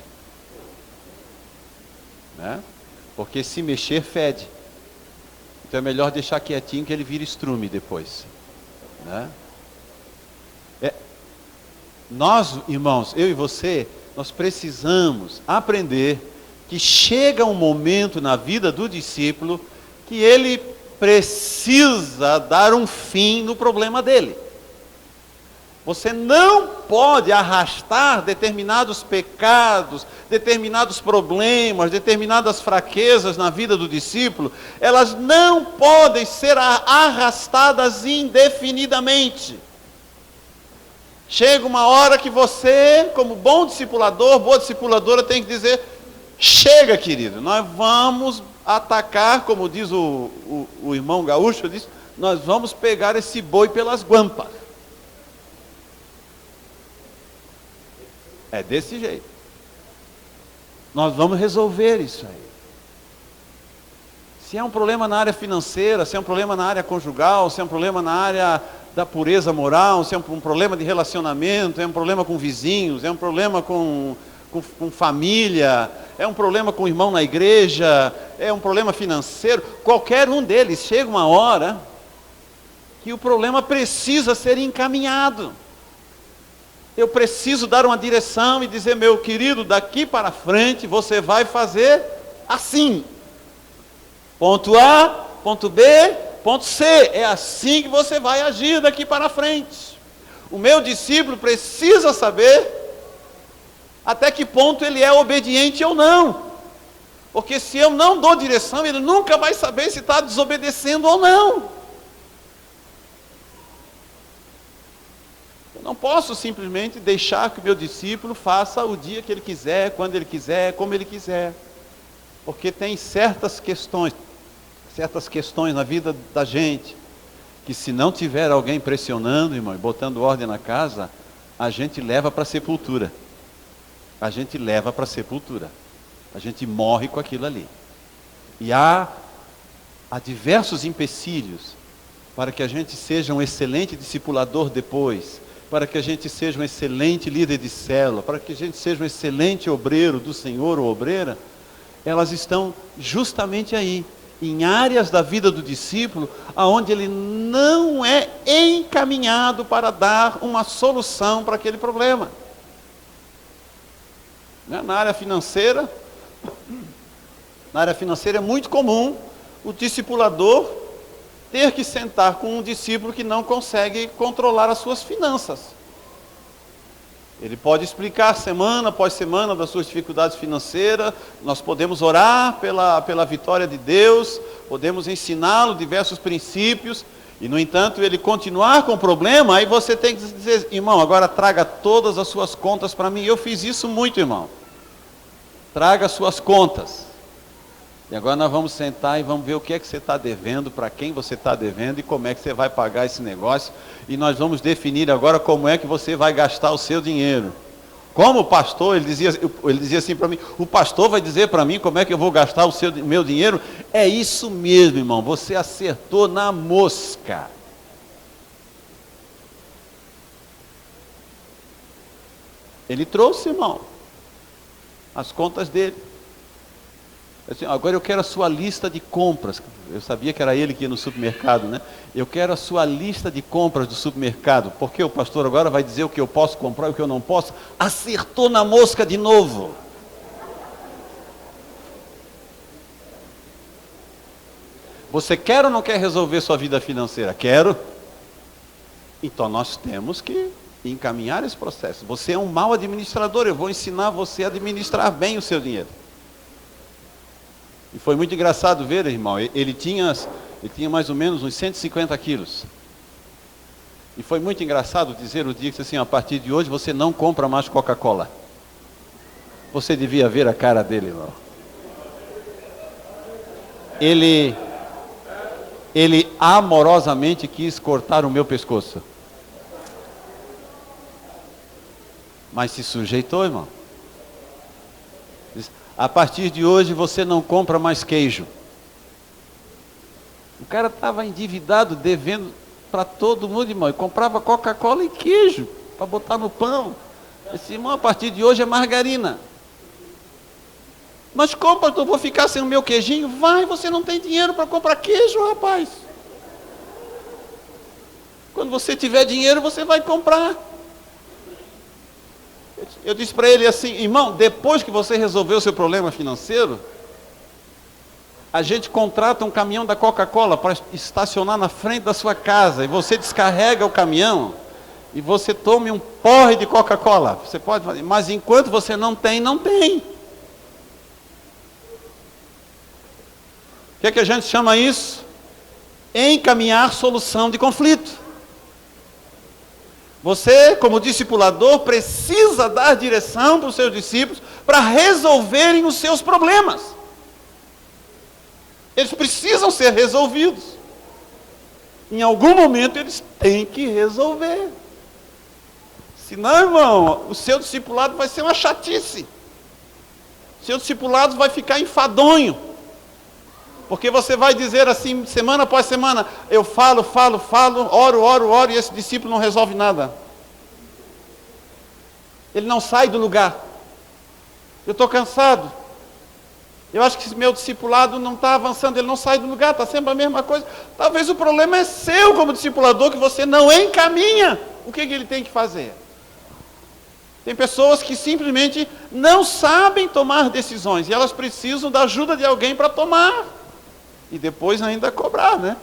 Né? Porque se mexer, fede. Então é melhor deixar quietinho que ele vira estrume depois. Né? Nós, irmãos, eu e você, nós precisamos aprender que chega um momento na vida do discípulo que ele precisa dar um fim no problema dele. Você não pode arrastar determinados pecados, determinados problemas, determinadas fraquezas na vida do discípulo. Elas não podem ser arrastadas indefinidamente. Chega uma hora que você, como bom discipulador, boa discipuladora, tem que dizer, chega, querido, nós vamos atacar, como diz o irmão gaúcho, diz, nós vamos pegar esse boi pelas guampas. É desse jeito. Nós vamos resolver isso aí. Se é um problema na área financeira, se é um problema na área conjugal, se é um problema na área da pureza moral, se é um problema de relacionamento, é um problema com vizinhos, é um problema com família, é um problema com o irmão na igreja, é um problema financeiro, qualquer um deles, chega uma hora que o problema precisa ser encaminhado. Eu preciso dar uma direção e dizer, meu querido, daqui para frente você vai fazer assim. Ponto A, ponto B, ponto C. É assim que você vai agir daqui para frente. O meu discípulo precisa saber até que ponto ele é obediente ou não. Porque se eu não dou direção, ele nunca vai saber se está desobedecendo ou não. Eu não posso simplesmente deixar que o meu discípulo faça o dia que ele quiser, quando ele quiser, como ele quiser. Porque tem certas questões na vida da gente, que se não tiver alguém pressionando, irmão, e botando ordem na casa, a gente leva para a sepultura. A gente leva para a sepultura. A gente morre com aquilo ali. E há diversos empecilhos para que a gente seja um excelente discipulador depois, para que a gente seja um excelente líder de célula, para que a gente seja um excelente obreiro do Senhor ou obreira. Elas estão justamente aí, em áreas da vida do discípulo, aonde ele não é encaminhado para dar uma solução para aquele problema. Na área financeira é muito comum o discipulador ter que sentar com um discípulo que não consegue controlar as suas finanças. Ele pode explicar semana após semana das suas dificuldades financeiras, nós podemos orar pela vitória de Deus, podemos ensiná-lo diversos princípios, e no entanto ele continuar com o problema, aí você tem que dizer, irmão, agora traga todas as suas contas para mim. Eu fiz isso muito, irmão. Traga as suas contas. E agora nós vamos sentar e vamos ver o que é que você está devendo, para quem você está devendo e como é que você vai pagar esse negócio. E nós vamos definir agora como é que você vai gastar o seu dinheiro. Como pastor, ele dizia assim para mim, o pastor vai dizer para mim como é que eu vou gastar meu dinheiro? É isso mesmo, irmão, você acertou na mosca. Ele trouxe, irmão, as contas dele. Assim, agora eu quero a sua lista de compras. Eu sabia que era ele que ia no supermercado, né? Eu quero a sua lista de compras do supermercado. Porque o pastor agora vai dizer o que eu posso comprar e o que eu não posso. Acertou na mosca de novo. Você quer ou não quer resolver sua vida financeira? Quero. Então nós temos que encaminhar esse processo. Você é um mau administrador, eu vou ensinar você a administrar bem o seu dinheiro. E foi muito engraçado ver, irmão, ele tinha mais ou menos uns 150 quilos. E foi muito engraçado dizer o dia que assim, a partir de hoje você não compra mais Coca-Cola. Você devia ver a cara dele, irmão. Ele amorosamente quis cortar o meu pescoço. Mas se sujeitou, irmão. Diz, a partir de hoje você não compra mais queijo. O cara estava endividado, devendo para todo mundo, irmão. E comprava Coca-Cola e queijo para botar no pão. Disse, irmão, a partir de hoje é margarina. Mas como, pastor, eu vou ficar sem o meu queijinho? Vai, você não tem dinheiro para comprar queijo, rapaz. Quando você tiver dinheiro, você vai comprar. Eu disse para ele assim, irmão, depois que você resolveu o seu problema financeiro, a gente contrata um caminhão da Coca-Cola para estacionar na frente da sua casa, e você descarrega o caminhão, e você tome um porre de Coca-Cola. Você pode fazer, mas enquanto você não tem, não tem. O que é que a gente chama isso? Encaminhar solução de conflito. Você, como discipulador, precisa dar direção para os seus discípulos para resolverem os seus problemas. Eles precisam ser resolvidos. Em algum momento eles têm que resolver. Senão, irmão, o seu discipulado vai ser uma chatice. O seu discipulado vai ficar enfadonho. Porque você vai dizer assim, semana após semana, eu falo, oro, e esse discípulo não resolve nada. Ele não sai do lugar. Eu estou cansado. Eu acho que esse meu discipulado não está avançando, ele não sai do lugar, está sempre a mesma coisa. Talvez o problema é seu como discipulador, que você não encaminha. O que ele tem que fazer? Tem pessoas que simplesmente não sabem tomar decisões, e elas precisam da ajuda de alguém para tomar. E depois ainda cobrar, né?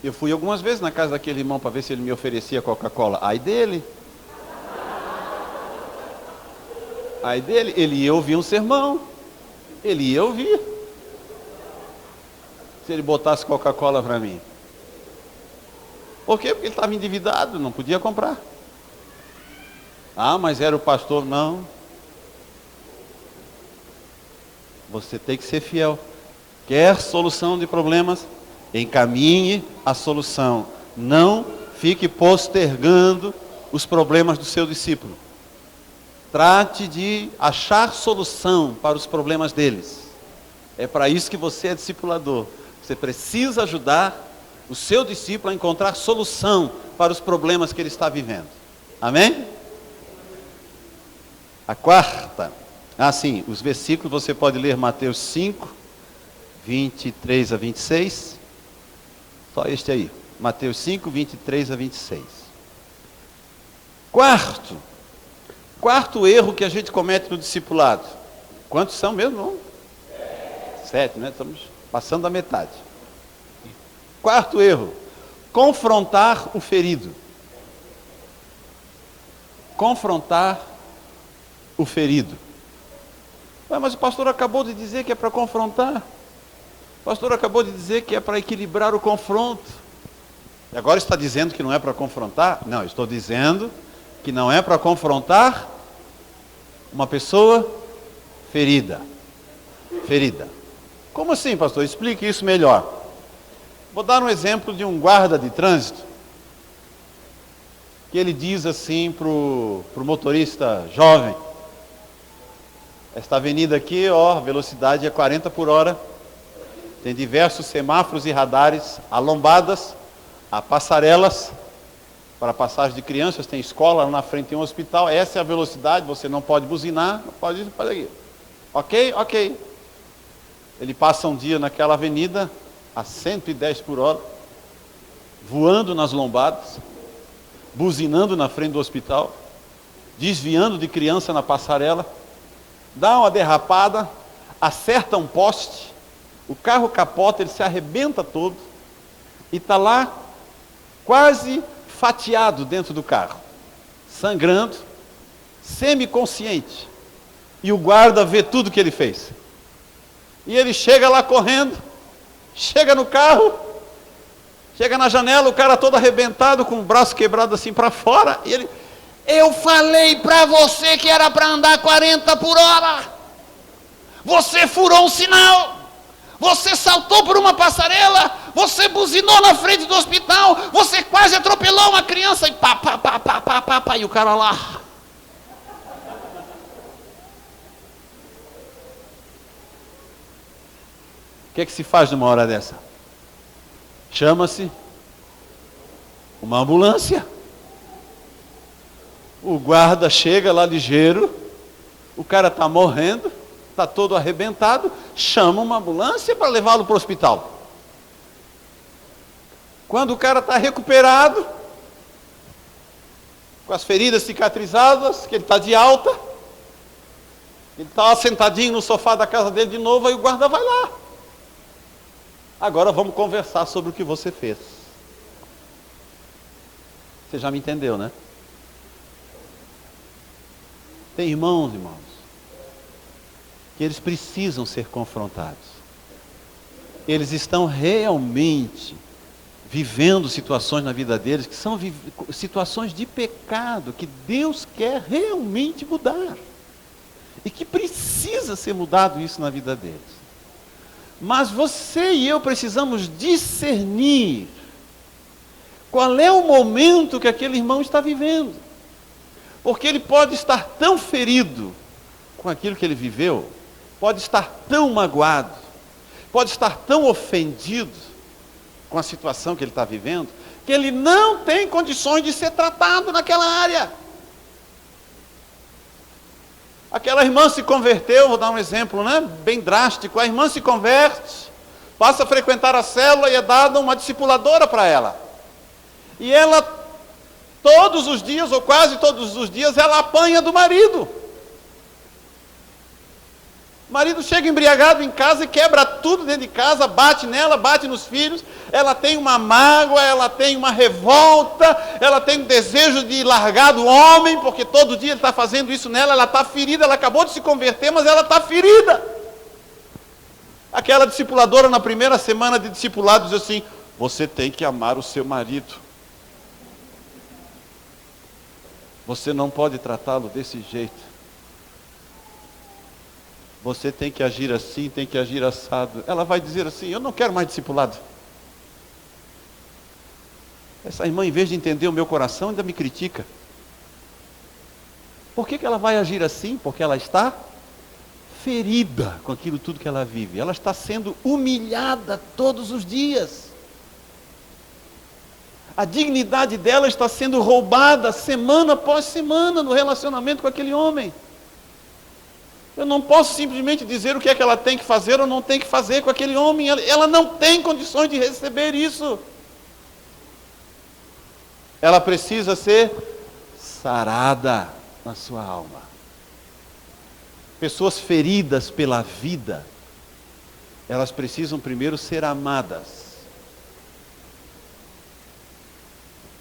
Eu fui algumas vezes na casa daquele irmão para ver se ele me oferecia Coca-Cola. Aí dele, ele ia ouvir um sermão. Ele ia ouvir. Se ele botasse Coca-Cola para mim. Por quê? Porque ele estava endividado, não podia comprar. Ah, mas era o pastor. Não. Você tem que ser fiel. Quer solução de problemas? Encaminhe a solução. Não fique postergando os problemas do seu discípulo. Trate de achar solução para os problemas deles. É para isso que você é discipulador. Você precisa ajudar o seu discípulo a encontrar solução para os problemas que ele está vivendo. Amém? A quarta. Sim, os versículos você pode ler Mateus 5, 23 a 26. Só este aí. Mateus 5, 23 a 26. Quarto erro que a gente comete no discipulado. Quantos são mesmo? Não? 7, né? Estamos passando da metade. Quarto erro. Confrontar o ferido. Confrontar o ferido. Mas o pastor acabou de dizer que é para confrontar. O pastor acabou de dizer que é para equilibrar o confronto. E agora está dizendo que não é para confrontar? Não, estou dizendo que não é para confrontar uma pessoa ferida. Ferida. Como assim, pastor? Explique isso melhor. Vou dar um exemplo de um guarda de trânsito, que ele diz assim para o motorista jovem: esta avenida aqui, a velocidade é 40 por hora, tem diversos semáforos e radares, há lombadas, há passarelas para passagem de crianças, tem escola lá na frente, tem um hospital, essa é a velocidade, você não pode buzinar, não pode ir para aqui. Ok? Ok. Ele passa um dia naquela avenida, a 110 por hora, voando nas lombadas, buzinando na frente do hospital, desviando de criança na passarela, dá uma derrapada, acerta um poste, O carro capota, ele se arrebenta todo e está lá quase fatiado dentro do carro, sangrando, semiconsciente. E o guarda vê tudo que ele fez. E ele chega lá correndo, chega no carro, chega na janela, o cara todo arrebentado, com o braço quebrado assim para fora, e ele: eu falei para você que era para andar 40 por hora. Você furou um sinal. Você saltou por uma passarela. Você buzinou na frente do hospital. Você quase atropelou uma criança. E pá, pá, pá, pá, pá, pá, pá, e o cara lá. O que é que se faz numa hora dessa? Chama-se uma ambulância. O guarda chega lá ligeiro, o cara está morrendo, está todo arrebentado, chama uma ambulância para levá-lo para o hospital. Quando o cara está recuperado, com as feridas cicatrizadas, que ele está de alta, ele está sentadinho no sofá da casa dele de novo, aí o guarda vai lá. Agora vamos conversar sobre o que você fez. Você já me entendeu, né? Tem irmãos, que eles precisam ser confrontados. Eles estão realmente vivendo situações na vida deles que são situações de pecado, que Deus quer realmente mudar. E que precisa ser mudado isso na vida deles. Mas você e eu precisamos discernir qual é o momento que aquele irmão está vivendo. Porque ele pode estar tão ferido com aquilo que ele viveu, pode estar tão magoado, pode estar tão ofendido com a situação que ele está vivendo, que ele não tem condições de ser tratado naquela área. Aquela irmã se converteu, vou dar um exemplo, né, bem drástico. A irmã se converte, passa a frequentar a célula e é dada uma discipuladora para ela. E ela, todos os dias, ou quase todos os dias, ela apanha do marido. O marido chega embriagado em casa e quebra tudo dentro de casa, bate nela, bate nos filhos. Ela tem uma mágoa, ela tem uma revolta, ela tem um desejo de largar do homem, porque todo dia ele está fazendo isso nela, ela está ferida, ela acabou de se converter, mas ela está ferida. Aquela discipuladora, na primeira semana de discipulado, diz assim: você tem que amar o seu marido. Você não pode tratá-lo desse jeito. Você tem que agir assim, tem que agir assado. Ela vai dizer assim: eu não quero mais discipulado. Essa irmã, em vez de entender o meu coração, ainda me critica. Por que ela vai agir assim? Porque ela está ferida com aquilo tudo que ela vive. Ela está sendo humilhada todos os dias. A dignidade dela está sendo roubada semana após semana no relacionamento com aquele homem. Eu não posso simplesmente dizer o que é que ela tem que fazer ou não tem que fazer com aquele homem. Ela não tem condições de receber isso. Ela precisa ser sarada na sua alma. Pessoas feridas pela vida, elas precisam primeiro ser amadas.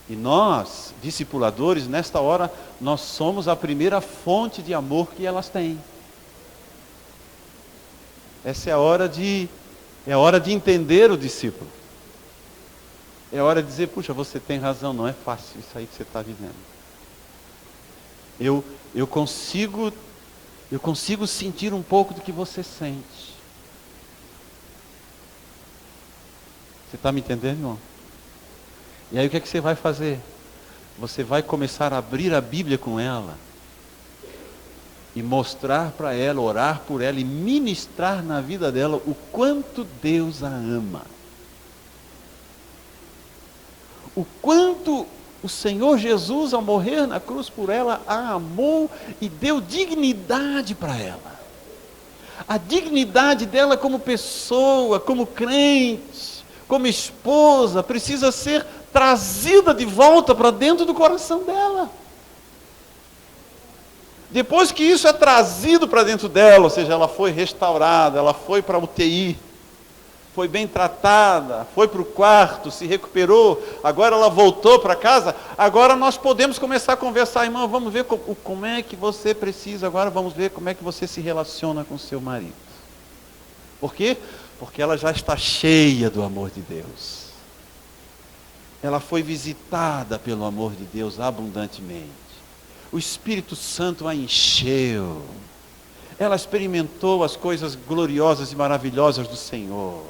E nós, discipuladores, nesta hora, nós somos a primeira fonte de amor que elas têm. Essa é a hora de entender o discípulo. É a hora de dizer: puxa, você tem razão, não é fácil isso aí que você está vivendo. Eu consigo sentir um pouco do que você sente. Você está me entendendo, irmão? E aí o que é que você vai fazer? Você vai começar a abrir a Bíblia com ela e mostrar para ela, orar por ela e ministrar na vida dela o quanto Deus a ama. O quanto o Senhor Jesus, ao morrer na cruz por ela, a amou e deu dignidade para ela. A dignidade dela como pessoa, como crente, como esposa, precisa ser trazida de volta para dentro do coração dela. Depois que isso é trazido para dentro dela, ou seja, ela foi restaurada, ela foi para a UTI, foi bem tratada, foi para o quarto, se recuperou, agora ela voltou para casa, agora nós podemos começar a conversar, irmão, vamos ver como é que você precisa, agora vamos ver como é que você se relaciona com seu marido. Por quê? Porque ela já está cheia do amor de Deus. Ela foi visitada pelo amor de Deus abundantemente. O Espírito Santo a encheu. Ela experimentou as coisas gloriosas e maravilhosas do Senhor.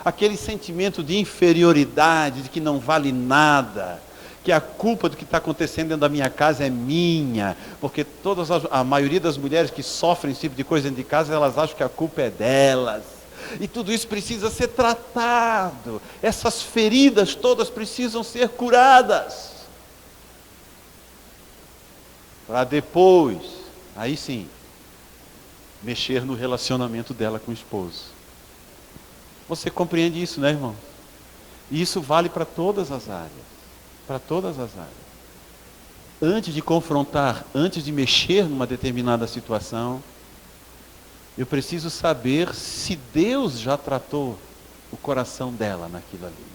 Aquele sentimento de inferioridade, de que não vale nada, que a culpa do que está acontecendo dentro da minha casa é minha, porque a maioria das mulheres que sofrem esse tipo de coisa dentro de casa, elas acham que a culpa é delas. E tudo isso precisa ser tratado. Essas feridas todas precisam ser curadas. Para depois, aí sim, mexer no relacionamento dela com o esposo. Você compreende isso, né, irmão? E isso vale para todas as áreas. Para todas as áreas. Antes de confrontar, antes de mexer numa determinada situação, eu preciso saber se Deus já tratou o coração dela naquilo ali.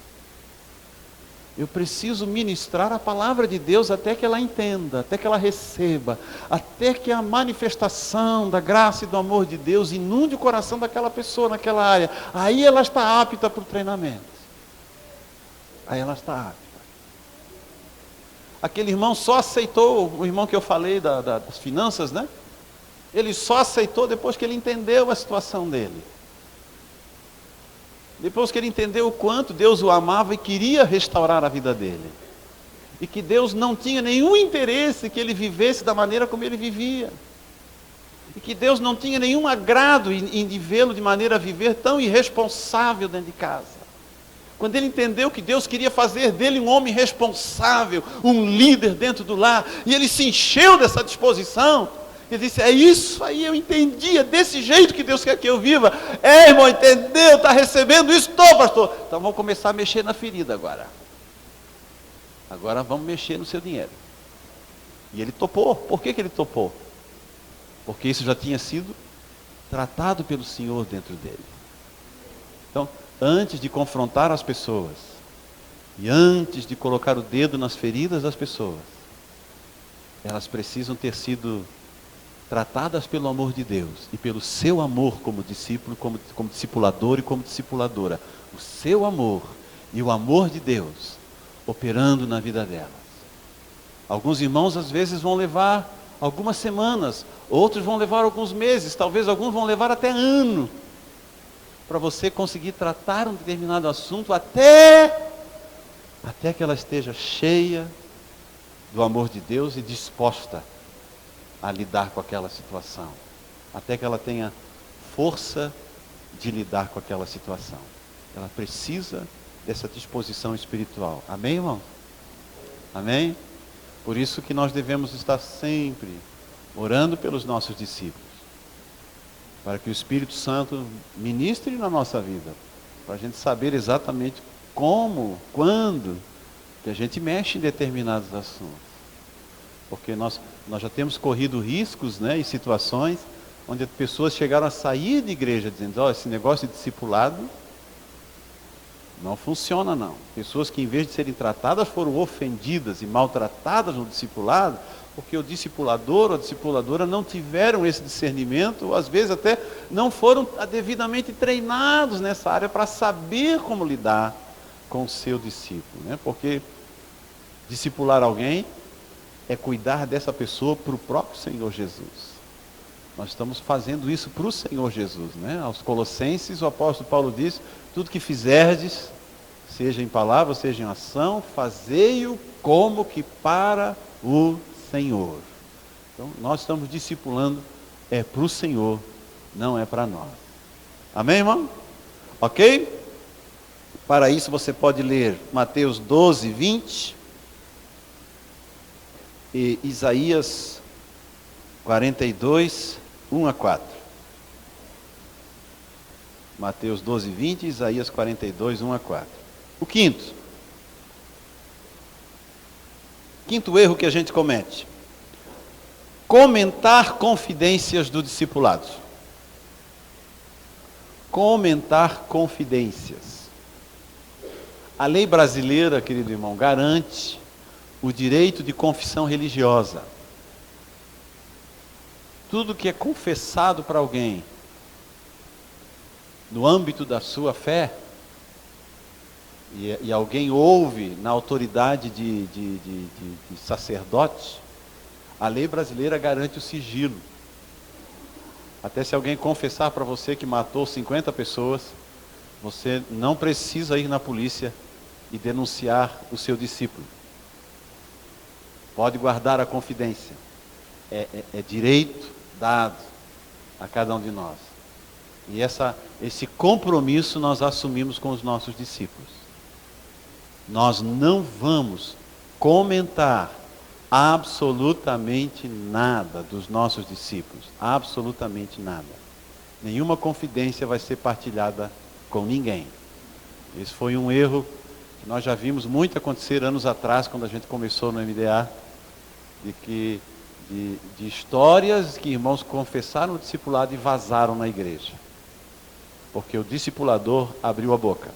Eu preciso ministrar a palavra de Deus até que ela entenda, até que ela receba, até que a manifestação da graça e do amor de Deus inunde o coração daquela pessoa naquela área. Aí ela está apta para o treinamento. Aí ela está apta. Aquele irmão só aceitou, o irmão que eu falei das finanças, né? Ele só aceitou depois que ele entendeu a situação dele. Depois que ele entendeu o quanto Deus o amava e queria restaurar a vida dele. E que Deus não tinha nenhum interesse que ele vivesse da maneira como ele vivia. E que Deus não tinha nenhum agrado em vê-lo de maneira a viver tão irresponsável dentro de casa. Quando ele entendeu que Deus queria fazer dele um homem responsável, um líder dentro do lar, e ele se encheu dessa disposição, ele disse, é isso aí, eu entendi, é desse jeito que Deus quer que eu viva. É, irmão, entendeu? Está recebendo isso? Estou, pastor. Então vamos começar a mexer na ferida agora. Agora vamos mexer no seu dinheiro. E ele topou. Por que ele topou? Porque isso já tinha sido tratado pelo Senhor dentro dele. Então, antes de confrontar as pessoas, e antes de colocar o dedo nas feridas das pessoas, elas precisam ter sido tratadas pelo amor de Deus e pelo seu amor como discípulo, como discipulador e como discipuladora. O seu amor e o amor de Deus operando na vida delas. Alguns irmãos às vezes vão levar algumas semanas, outros vão levar alguns meses, talvez alguns vão levar até ano, para você conseguir tratar um determinado assunto até que ela esteja cheia do amor de Deus e disposta a lidar com aquela situação, até que ela tenha força de lidar com aquela situação. Ela precisa dessa disposição espiritual. Amém, irmão? Amém? Por isso que nós devemos estar sempre orando pelos nossos discípulos, para que o Espírito Santo ministre na nossa vida, para a gente saber exatamente como, quando que a gente mexe em determinados assuntos. Porque nós já temos corrido riscos, né, e situações onde pessoas chegaram a sair de igreja dizendo, esse negócio de discipulado não funciona não. Pessoas que em vez de serem tratadas foram ofendidas e maltratadas no discipulado, porque o discipulador ou a discipuladora não tiveram esse discernimento, ou às vezes até não foram devidamente treinados nessa área para saber como lidar com o seu discípulo, né? Porque discipular alguém é cuidar dessa pessoa para o próprio Senhor Jesus. Nós estamos fazendo isso para o Senhor Jesus, né? Aos Colossenses, o apóstolo Paulo diz, tudo que fizerdes, seja em palavra, seja em ação, fazei-o como que para o Senhor. Então, nós estamos discipulando, é para o Senhor, não é para nós. Amém, irmão? Ok? Para isso você pode ler Mateus 12, 20 e Isaías 42, 1 a 4. Mateus 12, 20 e Isaías 42, 1 a 4. O quinto erro que a gente comete: comentar confidências do discipulado. comentar confidências. A lei brasileira, querido irmão, garante o direito de confissão religiosa. Tudo que é confessado para alguém no âmbito da sua fé, e alguém ouve na autoridade de sacerdote, a lei brasileira garante o sigilo. Até se alguém confessar para você que matou 50 pessoas, você não precisa ir na polícia e denunciar o seu discípulo. Pode guardar a confidência. É direito dado a cada um de nós. E esse compromisso nós assumimos com os nossos discípulos. Nós não vamos comentar absolutamente nada dos nossos discípulos. Absolutamente nada. Nenhuma confidência vai ser partilhada com ninguém. Esse foi um erro que nós já vimos muito acontecer anos atrás, quando a gente começou no MDA, de histórias que irmãos confessaram o discipulado e vazaram na igreja. Porque o discipulador abriu a boca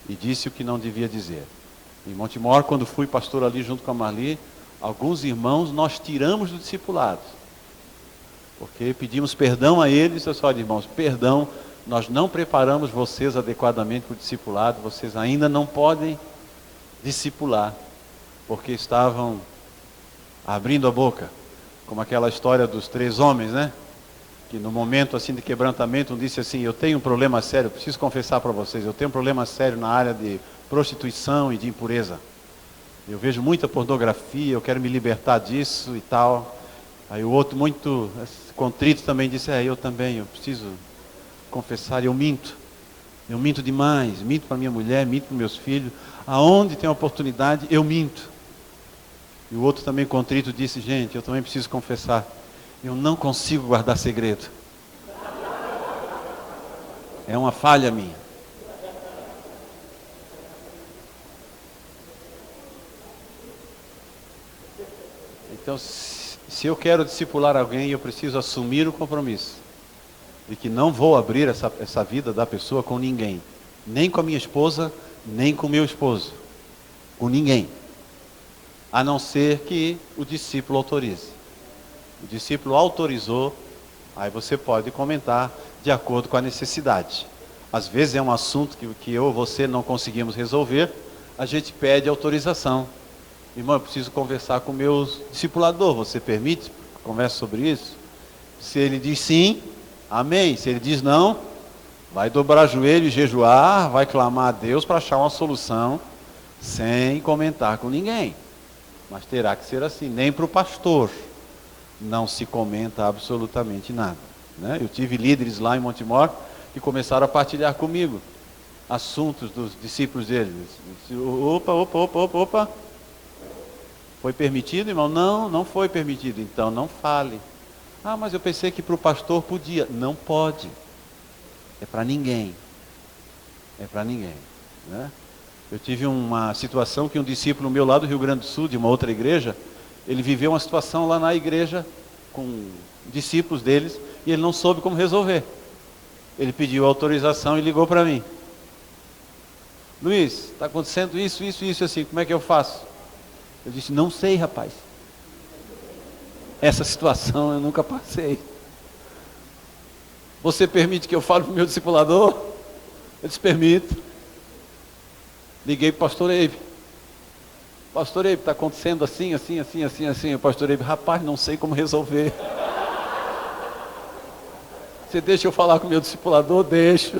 e disse o que não devia dizer. Em Montemor, quando fui pastor ali junto com a Marli, alguns irmãos nós tiramos do discipulado. Porque pedimos perdão a eles, olha só, irmãos, perdão, nós não preparamos vocês adequadamente para o discipulado, vocês ainda não podem discipular, porque estavam abrindo a boca, como aquela história dos 3 homens, né? Que no momento assim de quebrantamento, um disse assim: eu tenho um problema sério, preciso confessar para vocês, eu tenho um problema sério na área de prostituição e de impureza. Eu vejo muita pornografia, eu quero me libertar disso e tal. Aí o outro, muito contrito, também disse: eu também, eu preciso confessar, eu minto demais, minto para minha mulher, minto para meus filhos, aonde tem oportunidade eu minto. E o outro também contrito disse: gente, eu também preciso confessar, eu não consigo guardar segredo, é uma falha minha. Então, se eu quero discipular alguém, eu preciso assumir o compromisso de que não vou abrir essa vida da pessoa com ninguém, nem com a minha esposa, nem com o meu esposo, com ninguém, a não ser que o discípulo autorize. O discípulo autorizou, aí você pode comentar de acordo com a necessidade. Às vezes é um assunto que eu ou você não conseguimos resolver, a gente pede autorização. Irmão, eu preciso conversar com o meu discipulador, você permite? Conversa sobre isso? Se ele diz sim, amém. Se ele diz não, vai dobrar joelho e jejuar, vai clamar a Deus para achar uma solução, sem comentar com ninguém. Mas terá que ser assim, nem para o pastor não se comenta absolutamente nada, né? Eu tive líderes lá em Montemor que começaram a partilhar comigo assuntos dos discípulos deles. Opa. Foi permitido, irmão? Não, não foi permitido. Então não fale. Ah, mas eu pensei que para o pastor podia. Não pode. É para ninguém. É para ninguém, né? Eu tive uma situação que um discípulo meu lá do Rio Grande do Sul, de uma outra igreja, ele viveu uma situação lá na igreja com discípulos deles e ele não soube como resolver. Ele pediu autorização e ligou para mim. Luiz, está acontecendo isso assim, como é que eu faço? Eu disse: não sei, rapaz. Essa situação eu nunca passei. Você permite que eu fale para o meu discipulador? Eu disse: permito. Liguei para o pastor Eibe. Pastor Eibe, está acontecendo assim. O pastor Eibe: rapaz, não sei como resolver. Você deixa eu falar com o meu discipulador? Deixo.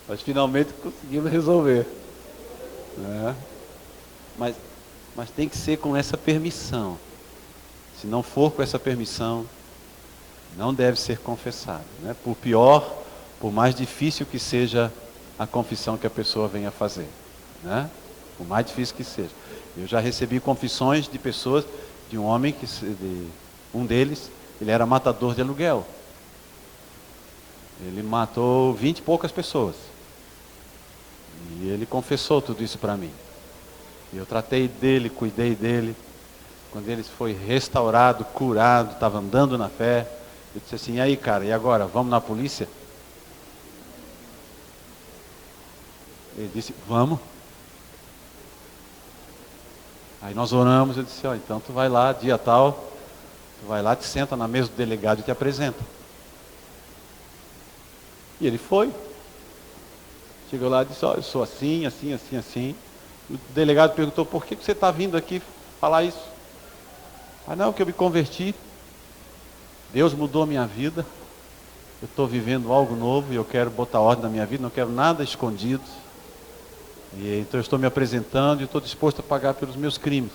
Mas finalmente conseguimos resolver, né? Mas tem que ser com essa permissão. Se não for com essa permissão, não deve ser confessado, né? Por mais difícil que seja a confissão que a pessoa venha fazer, né? Por mais difícil que seja. Eu já recebi confissões de pessoas, de um homem, um deles, ele era matador de aluguel. Ele matou 20 e poucas pessoas. E ele confessou tudo isso para mim. Eu tratei dele, cuidei dele. quando ele foi restaurado, curado, estava andando na fé, eu disse assim, e aí cara, e agora, vamos na polícia? Ele disse, vamos. Aí nós oramos, eu disse, ó, então tu vai lá, dia tal, tu vai lá, te senta na mesa do delegado e te apresenta. E ele foi. Chegou lá e disse, ó, eu sou assim, assim, assim, assim. O delegado perguntou, por que você está vindo aqui falar isso? Ah, não, que eu me converti. Deus mudou a minha vida. Eu estou vivendo algo novo e eu quero botar ordem na minha vida, não quero nada escondido. E então eu estou me apresentando e estou disposto a pagar pelos meus crimes.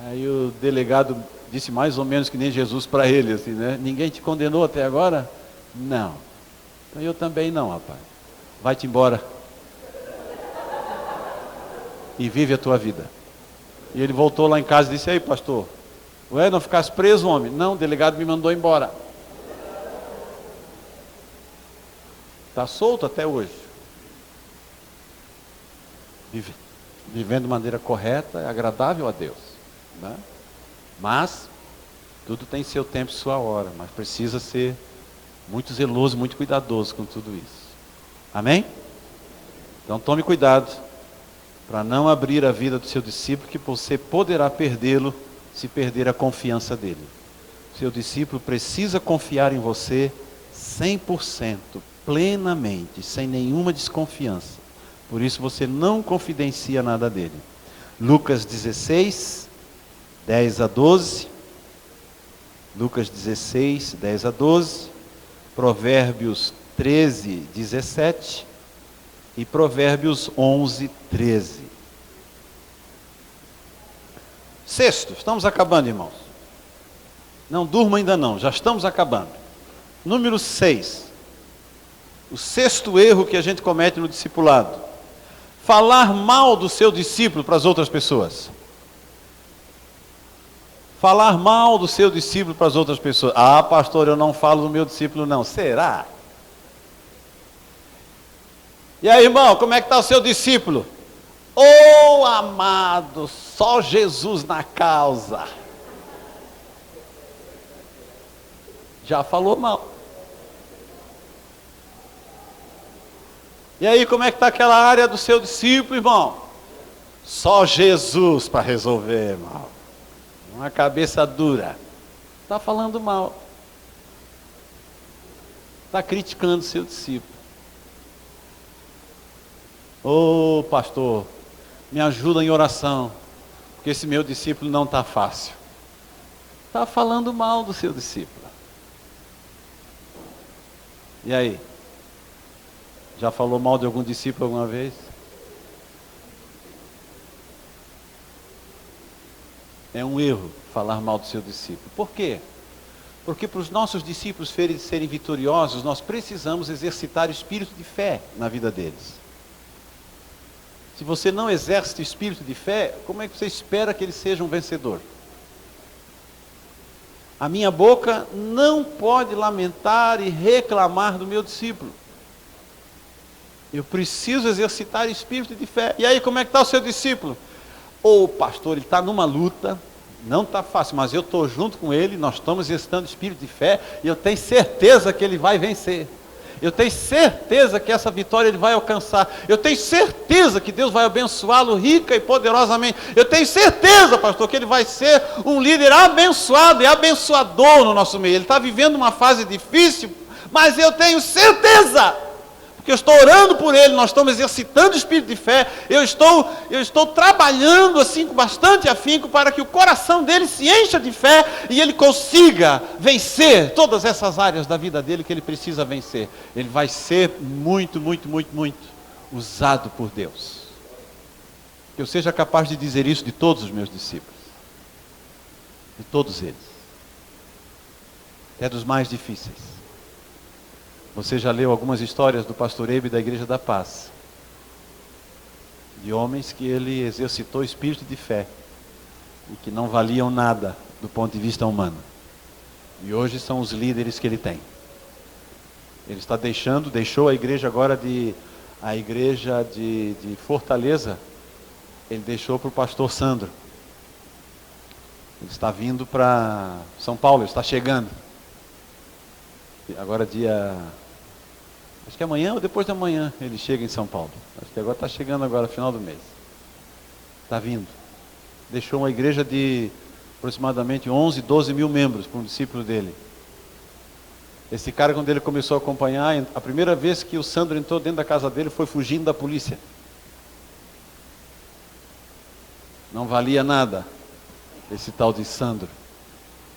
Aí o delegado disse mais ou menos que nem Jesus para ele, assim, né? Ninguém te condenou até agora? Não. Então eu também não, rapaz. Vai-te embora. E vive a tua vida. E ele voltou lá em casa e disse, aí pastor, ué, não ficasse preso, homem? Não, o delegado me mandou embora. Está solto até hoje. Vivendo de maneira correta e agradável a Deus. Né? Mas, tudo tem seu tempo e sua hora, mas precisa ser muito zeloso, muito cuidadoso com tudo isso. Amém? Então tome cuidado para não abrir a vida do seu discípulo, que você poderá perdê-lo se perder a confiança dele. Seu discípulo precisa confiar em você 100%, plenamente, sem nenhuma desconfiança. Por isso você não confidencia nada dele. Lucas 16, 10 a 12. Lucas 16, 10 a 12. Provérbios 13, 17. E Provérbios 11, 13. Sexto, estamos acabando, irmãos. Não durma ainda não, já estamos acabando. Número 6. O sexto erro que a gente comete no discipulado. Falar mal do seu discípulo para as outras pessoas. Falar mal do seu discípulo para as outras pessoas. Ah, pastor, eu não falo do meu discípulo não. Será? E aí, irmão, como é que está o seu discípulo? Oh, amado, só Jesus na causa. Já falou mal. E aí, como é que está aquela área do seu discípulo, irmão? Só Jesus para resolver, irmão. Uma cabeça dura. Está falando mal. Está criticando o seu discípulo. Ô, pastor, me ajuda em oração, porque esse meu discípulo não está fácil. Está falando mal do seu discípulo. E aí? Já falou mal de algum discípulo alguma vez? É um erro falar mal do seu discípulo. Por quê? Porque para os nossos discípulos serem vitoriosos, nós precisamos exercitar o espírito de fé na vida deles. Se você não exerce o espírito de fé, como é que você espera que ele seja um vencedor? A minha boca não pode lamentar e reclamar do meu discípulo. Eu preciso exercitar o espírito de fé. E aí, como é que está o seu discípulo? Ô, pastor, ele está numa luta, não está fácil, mas eu estou junto com ele, nós estamos exercitando o espírito de fé, e eu tenho certeza que ele vai vencer. Eu tenho certeza que essa vitória ele vai alcançar. Eu tenho certeza que Deus vai abençoá-lo rica e poderosamente. Eu tenho certeza, pastor, que ele vai ser um líder abençoado e abençoador no nosso meio. Ele está vivendo uma fase difícil, mas eu tenho certeza, porque eu estou orando por ele, nós estamos exercitando o espírito de fé, eu estou trabalhando assim com bastante afinco para que o coração dele se encha de fé e ele consiga vencer todas essas áreas da vida dele que ele precisa vencer. Ele vai ser muito, muito, muito, muito usado por Deus. Que eu seja capaz de dizer isso de todos os meus discípulos, de todos eles, até dos mais difíceis. Você já leu algumas histórias do pastor Ebe da Igreja da Paz, de homens que ele exercitou o espírito de fé e que não valiam nada do ponto de vista humano, e hoje são os líderes que ele tem. Ele está deixou a igreja agora de Fortaleza, ele deixou para o pastor Sandro, Ele está vindo para São Paulo, ele está chegando. Agora acho que amanhã ou depois de amanhã ele chega em São Paulo. Acho que agora está chegando agora, final do mês. Está vindo. Deixou uma igreja de aproximadamente 11, 12 mil membros para um discípulo dele. Esse cara, quando ele começou a acompanhar, a primeira vez que o Sandro entrou dentro da casa dele foi fugindo da polícia. Não valia nada esse tal de Sandro,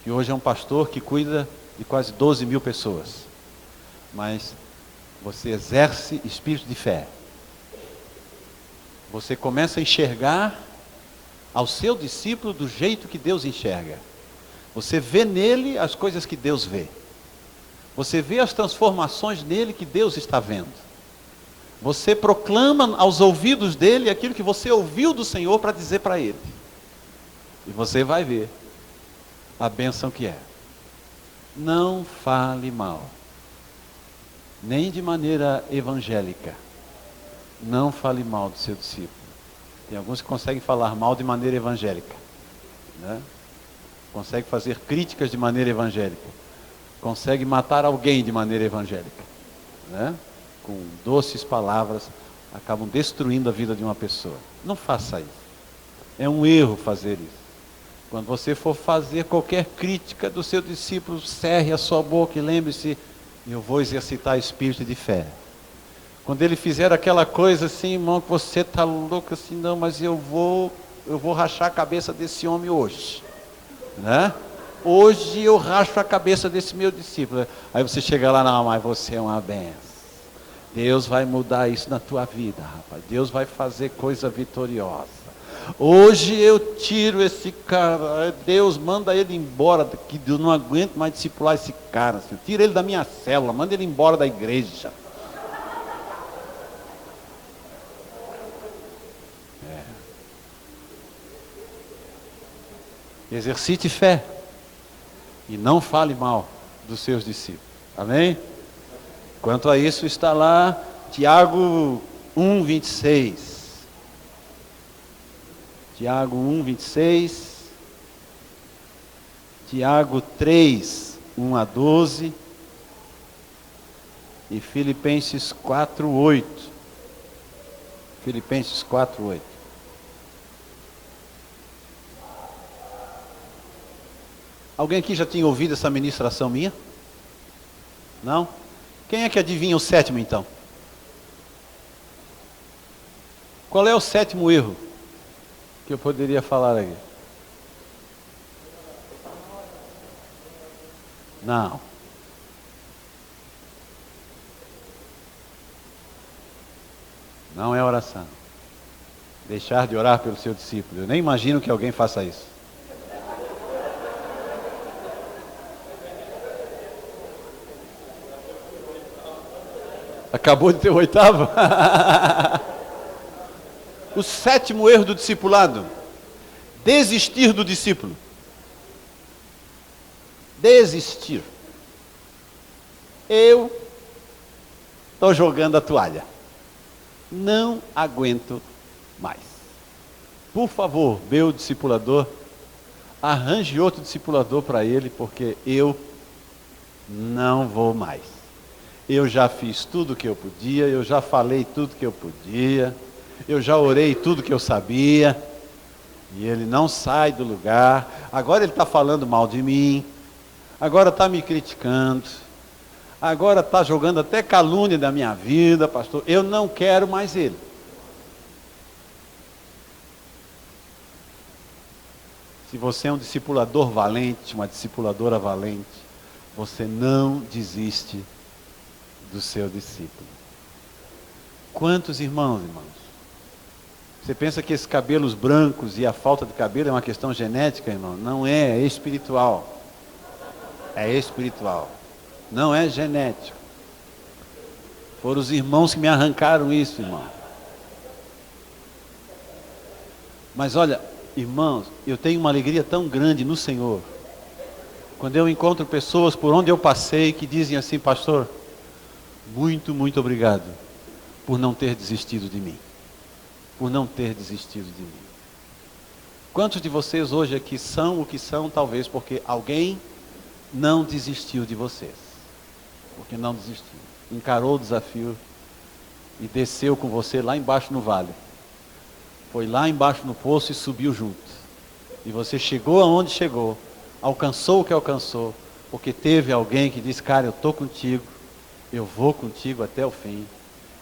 que hoje é um pastor que cuida de quase 12 mil pessoas. Mas você exerce espírito de fé. Você começa a enxergar ao seu discípulo do jeito que Deus enxerga. Você vê nele as coisas que Deus vê. Você vê as transformações nele que Deus está vendo. Você proclama aos ouvidos dele aquilo que você ouviu do Senhor para dizer para ele. E você vai ver a bênção que é. Não fale mal. Nem de maneira evangélica. Não fale mal do seu discípulo. Tem alguns que conseguem falar mal de maneira evangélica, né? Conseguem fazer críticas de maneira evangélica. Conseguem matar alguém de maneira evangélica, né? Com doces palavras, acabam destruindo a vida de uma pessoa. Não faça isso. É um erro fazer isso. Quando você for fazer qualquer crítica do seu discípulo, cerre a sua boca e lembre-se, eu vou exercitar espírito de fé. Quando ele fizer aquela coisa assim, irmão, que você está louco assim, não, mas eu vou rachar a cabeça desse homem hoje, né? Hoje eu racho a cabeça desse meu discípulo. Aí você chega lá, não, mas você é uma benção. Deus vai mudar isso na tua vida, rapaz. Deus vai fazer coisa vitoriosa. Hoje eu tiro esse cara, Deus manda ele embora, que eu não aguento mais discipular esse cara. Assim. Tira ele da minha célula, manda ele embora da igreja. Exercite fé e não fale mal dos seus discípulos. Amém? Quanto a isso está lá Tiago 1:26. Tiago 1:26. Tiago 3:1-12 e Filipenses 4:8. Filipenses 4:8. Alguém aqui já tinha ouvido essa ministração minha? Não? Quem é que adivinha o sétimo então? Qual é o sétimo erro que eu poderia falar aqui? Não. Não é oração. Deixar de orar pelo seu discípulo. Eu nem imagino que alguém faça isso. Acabou de ter o oitavo? O sétimo erro do discipulado: desistir do discípulo. Desistir. Eu estou jogando a toalha. Não aguento mais. Por favor, meu discipulador, arranje outro discipulador para ele, porque eu não vou mais. Eu já fiz tudo o que eu podia, eu já falei tudo que eu podia, eu já orei tudo que eu sabia, e ele não sai do lugar. Agora ele está falando mal de mim, agora está me criticando, agora está jogando até calúnia da minha vida, pastor. Eu não quero mais ele. Se você é um discipulador valente, uma discipuladora valente, você não desiste do seu discípulo. Quantos irmãos? Você pensa que esses cabelos brancos e a falta de cabelo é uma questão genética, irmão? Não é, é espiritual. É espiritual. Não é genético. Foram os irmãos que me arrancaram isso, irmão. Mas olha, irmãos, eu tenho uma alegria tão grande no Senhor, quando eu encontro pessoas por onde eu passei que dizem assim: pastor, muito, muito obrigado por não ter desistido de mim. Por não ter desistido de mim. Quantos de vocês hoje aqui são o que são, talvez porque alguém não desistiu de vocês? Porque não desistiu. Encarou o desafio e desceu com você lá embaixo no vale. Foi lá embaixo no poço e subiu junto. E você chegou aonde chegou, alcançou o que alcançou, porque teve alguém que disse, cara, eu estou contigo, eu vou contigo até o fim.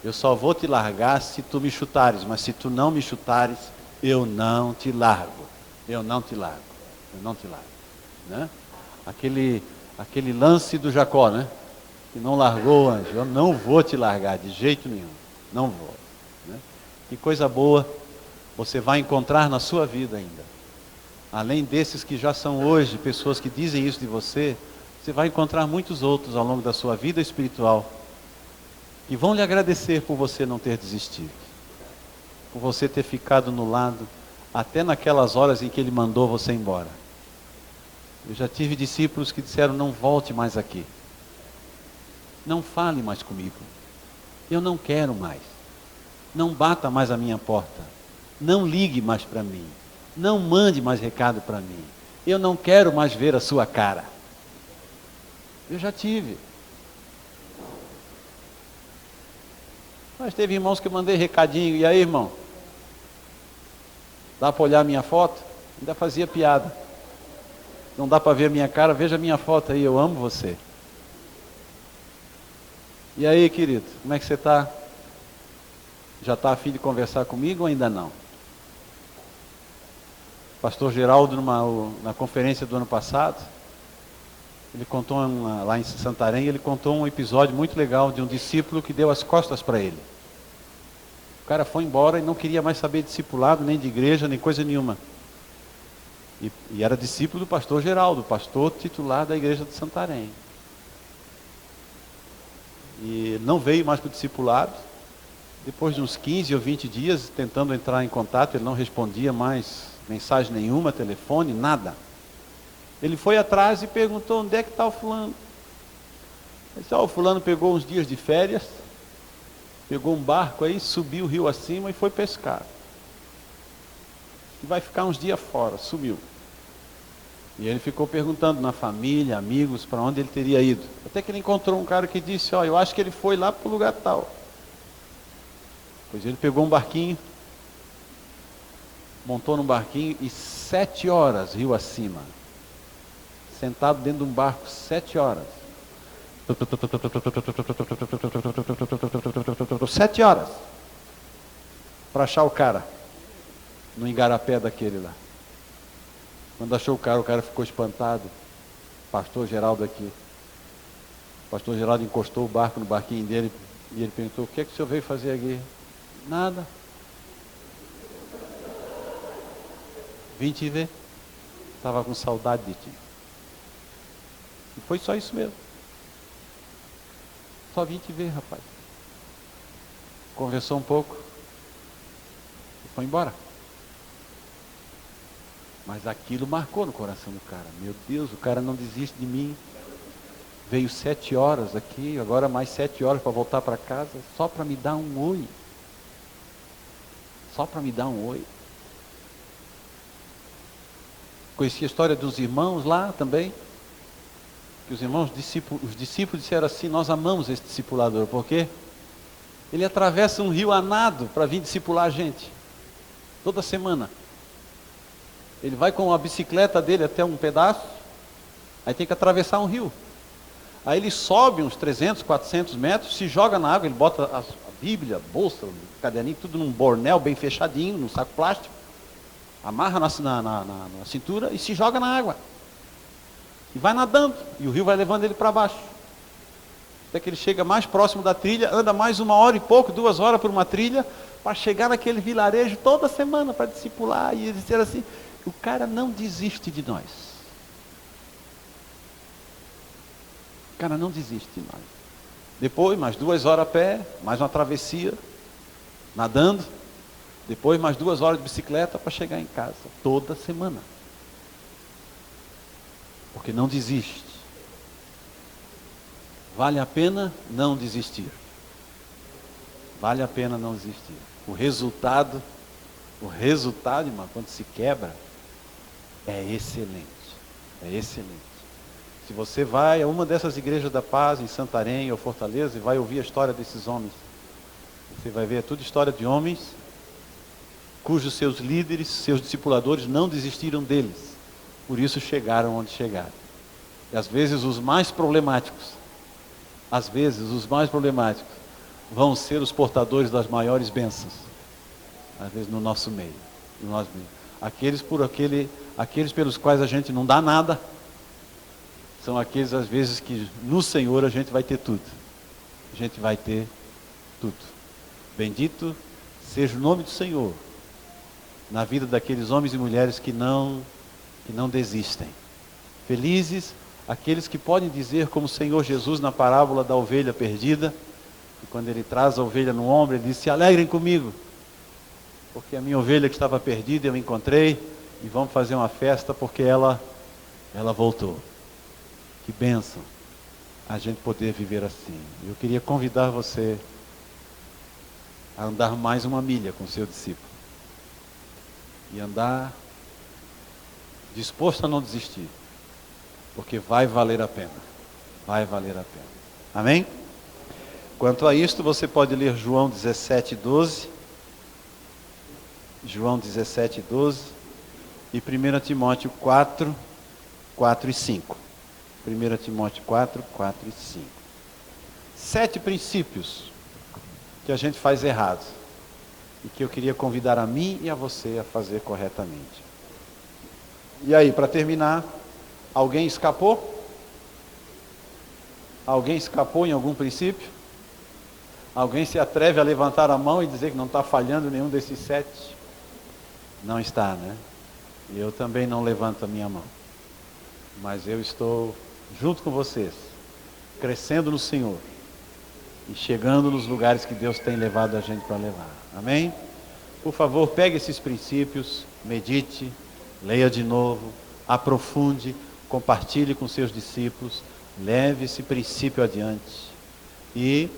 Eu só vou te largar se tu me chutares, mas se tu não me chutares, eu não te largo. Eu não te largo. Eu não te largo. Né? Aquele lance do Jacó, né? Que não largou o anjo. Eu não vou te largar de jeito nenhum. Não vou. Né? Que coisa boa você vai encontrar na sua vida ainda. Além desses que já são hoje, pessoas que dizem isso de você, você vai encontrar muitos outros ao longo da sua vida espiritual que vão lhe agradecer por você não ter desistido, por você ter ficado no lado, até naquelas horas em que Ele mandou você embora. Eu já tive discípulos que disseram, não volte mais aqui, não fale mais comigo, eu não quero mais, não bata mais a minha porta, não ligue mais para mim, não mande mais recado para mim, eu não quero mais ver a sua cara. Eu já tive. Mas teve irmãos que eu mandei recadinho, e aí, irmão? Dá para olhar minha foto? Ainda fazia piada. Não dá para ver minha cara? Veja minha foto aí, eu amo você. E aí, querido, como é que você está? Já está a fim de conversar comigo ou ainda não? Pastor Geraldo, na conferência do ano passado, ele contou, lá em Santarém, ele contou um episódio muito legal de um discípulo que deu as costas para ele. O cara foi embora e não queria mais saber de discipulado, nem de igreja, nem coisa nenhuma. E era discípulo do pastor Geraldo, pastor titular da igreja de Santarém. E não veio mais para o discipulado. Depois de uns 15 ou 20 dias, tentando entrar em contato, ele não respondia mais mensagem nenhuma, telefone, nada. Ele foi atrás e perguntou, onde é que está o fulano? Ele disse, o fulano pegou uns dias de férias, pegou um barco aí, subiu o rio acima e foi pescar. E vai ficar uns dias fora, sumiu. E ele ficou perguntando na família, amigos, para onde ele teria ido. Até que ele encontrou um cara que disse, eu acho que ele foi lá para o lugar tal. Pois ele pegou um barquinho, montou num barquinho e 7 horas rio acima. Sentado dentro de um barco, 7 horas. 7 horas. Para achar o cara. No igarapé daquele lá. Quando achou o cara ficou espantado. Pastor Geraldo aqui. O pastor Geraldo encostou o barco no barquinho dele. E ele perguntou, o que é que o senhor veio fazer aqui? Nada. Vim te ver. Estava com saudade de ti. E foi só isso mesmo. Só vim te ver, rapaz. Conversou um pouco. E foi embora. Mas aquilo marcou no coração do cara. Meu Deus, o cara não desiste de mim. Veio 7 horas aqui, agora mais 7 horas para voltar para casa, só para me dar um oi. Só para me dar um oi. Conheci a história dos irmãos lá também. Que os irmãos, os discípulos disseram assim, nós amamos esse discipulador, porque ele atravessa um rio a nado para vir discipular a gente, toda semana. Ele vai com a bicicleta dele até um pedaço, aí tem que atravessar um rio. Aí ele sobe uns 300, 400 metros, se joga na água, ele bota a Bíblia, a bolsa, o caderninho, tudo num bornel bem fechadinho, num saco plástico, amarra na cintura e se joga na água. E vai nadando, e o rio vai levando ele para baixo. Até que ele chega mais próximo da trilha, anda mais 1 hora e pouco, 2 horas por uma trilha, para chegar naquele vilarejo toda semana para discipular. E eles disseram assim, o cara não desiste de nós. O cara não desiste de nós. Depois, mais 2 horas a pé, mais uma travessia, nadando. Depois, mais 2 horas de bicicleta para chegar em casa, toda semana. Porque não desiste. Vale a pena não desistir. Vale a pena não desistir. O resultado, irmão, quando se quebra, é excelente. É excelente. Se você vai a uma dessas igrejas da paz, em Santarém ou Fortaleza, e vai ouvir a história desses homens, você vai ver tudo história de homens cujos seus líderes, seus discipuladores não desistiram deles. Por isso chegaram onde chegaram. E às vezes os mais problemáticos, vão ser os portadores das maiores bênçãos. Às vezes no nosso meio, no nosso meio. Aqueles pelos quais a gente não dá nada, são aqueles às vezes que no Senhor a gente vai ter tudo. A gente vai ter tudo. Bendito seja o nome do Senhor na vida daqueles homens e mulheres que não desistem. Felizes aqueles que podem dizer, como o Senhor Jesus na parábola da ovelha perdida, que quando ele traz a ovelha no ombro, ele diz: se alegrem comigo, porque a minha ovelha que estava perdida eu encontrei, e vamos fazer uma festa porque ela voltou. Que bênção a gente poder viver assim. Eu queria convidar você a andar mais uma milha com o seu discípulo. E andar disposto a não desistir. Porque vai valer a pena. Vai valer a pena. Amém? Quanto a isto, você pode ler João 17:12. João 17:12. E 1 Timóteo 4, 4 e 5. 1 Timóteo 4, 4 e 5. 7 princípios que a gente faz errado. E que eu queria convidar a mim e a você a fazer corretamente. E aí, para terminar, alguém escapou? Alguém escapou em algum princípio? Alguém se atreve a levantar a mão e dizer que não está falhando nenhum desses 7? Não está, né? E eu também não levanto a minha mão. Mas eu estou junto com vocês, crescendo no Senhor e chegando nos lugares que Deus tem levado a gente para levar. Amém? Por favor, pegue esses princípios, medite, leia de novo, aprofunde, compartilhe com seus discípulos, leve esse princípio adiante. E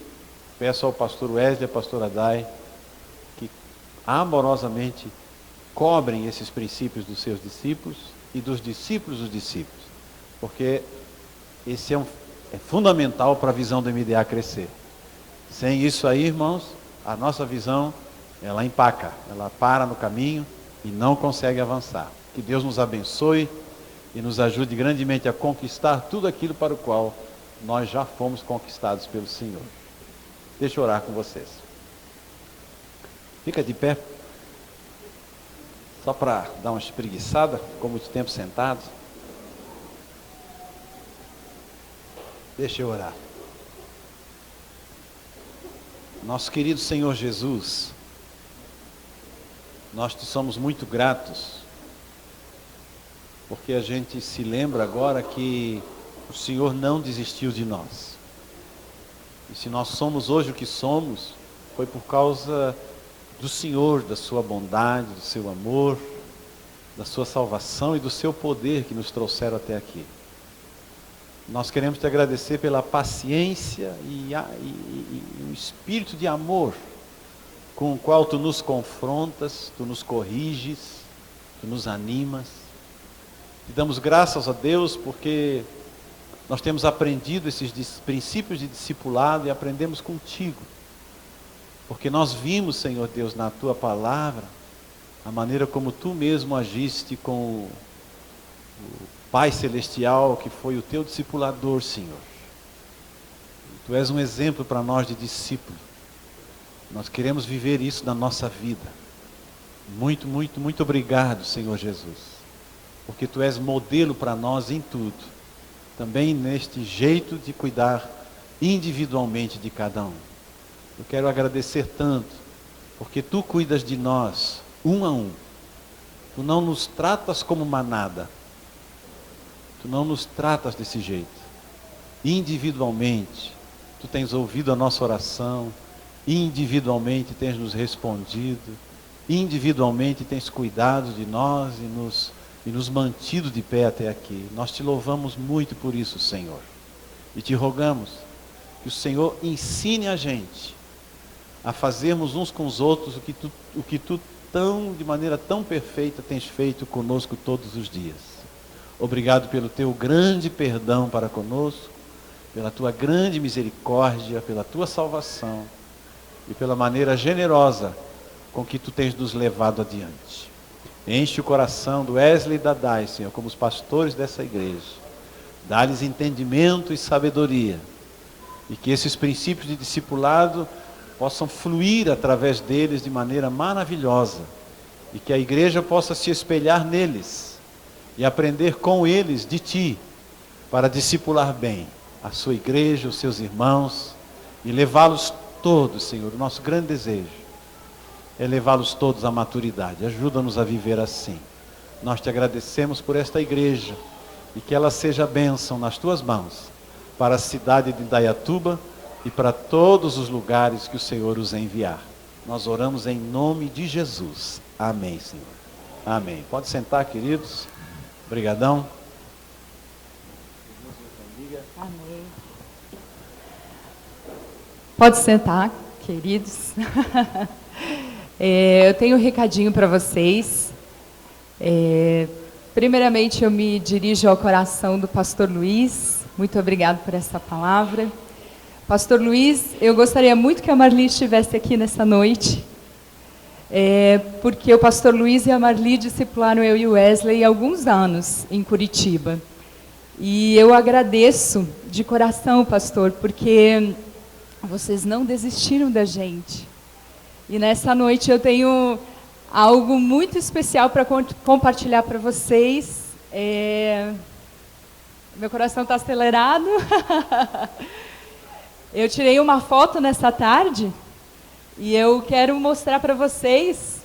peço ao pastor Wesley e à pastora Dai que amorosamente cobrem esses princípios dos seus discípulos e dos discípulos dos discípulos. Porque esse é fundamental para a visão do MDA crescer. Sem isso aí, irmãos, a nossa visão, ela empaca, ela para no caminho e não consegue avançar. Que Deus nos abençoe e nos ajude grandemente a conquistar tudo aquilo para o qual nós já fomos conquistados pelo Senhor. Deixa eu orar com vocês. Fica de pé, só para dar uma espreguiçada, ficou muito tempo sentado. Deixa eu orar. Nosso querido Senhor Jesus, nós te somos muito gratos, porque a gente se lembra agora que o Senhor não desistiu de nós. E se nós somos hoje o que somos, foi por causa do Senhor, da sua bondade, do seu amor, da sua salvação e do seu poder que nos trouxeram até aqui. Nós queremos te agradecer pela paciência e o espírito de amor com o qual tu nos confrontas, tu nos corriges, tu nos animas. Te damos graças a Deus porque nós temos aprendido esses princípios de discipulado e aprendemos contigo. Porque nós vimos, Senhor Deus, na tua palavra, a maneira como tu mesmo agiste com o Pai Celestial, que foi o teu discipulador, Senhor. Tu és um exemplo para nós de discípulo. Nós queremos viver isso na nossa vida. Muito, muito, muito obrigado, Senhor Jesus. Porque tu és modelo para nós em tudo. Também neste jeito de cuidar individualmente de cada um. Eu quero agradecer tanto, porque tu cuidas de nós, um a um. Tu não nos tratas como manada. Tu não nos tratas desse jeito. Individualmente, tu tens ouvido a nossa oração. Individualmente tens nos respondido. Individualmente tens cuidado de nós e nos mantido de pé até aqui. Nós te louvamos muito por isso, Senhor. E te rogamos que o Senhor ensine a gente a fazermos uns com os outros o que tu de maneira tão perfeita tens feito conosco todos os dias. Obrigado pelo teu grande perdão para conosco, pela tua grande misericórdia, pela tua salvação e pela maneira generosa com que tu tens nos levado adiante. Enche o coração do Wesley e da Dai, Senhor, como os pastores dessa igreja. Dá-lhes entendimento e sabedoria, e que esses princípios de discipulado possam fluir através deles de maneira maravilhosa, e que a igreja possa se espelhar neles e aprender com eles de Ti, para discipular bem a sua igreja, os seus irmãos, e levá-los todos, Senhor. O nosso grande desejo é levá-los todos à maturidade. Ajuda-nos a viver assim. Nós te agradecemos por esta igreja, e que ela seja bênção nas Tuas mãos, para a cidade de Indaiatuba e para todos os lugares que o Senhor os enviar. Nós oramos em nome de Jesus. Amém, Senhor. Amém. Pode sentar, queridos. Obrigadão. Amém. Pode sentar, queridos. Eu tenho um recadinho para vocês. Primeiramente, eu me dirijo ao coração do pastor Luiz. Muito obrigado por essa palavra. Pastor Luiz, eu gostaria muito que a Marli estivesse aqui nessa noite, porque o pastor Luiz e a Marli discipularam eu e o Wesley há alguns anos em Curitiba. E eu agradeço de coração, pastor, porque vocês não desistiram da gente. E nessa noite eu tenho algo muito especial para compartilhar para vocês. Meu coração está acelerado. Eu tirei uma foto nessa tarde e eu quero mostrar para vocês,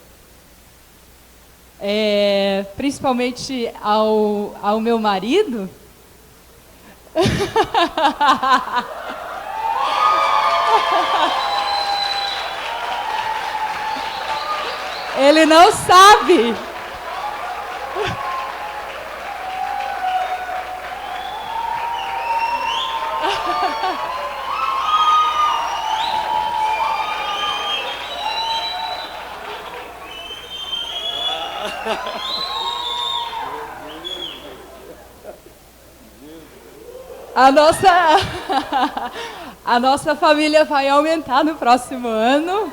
principalmente ao meu marido. Ele não sabe. A nossa família vai aumentar no próximo ano.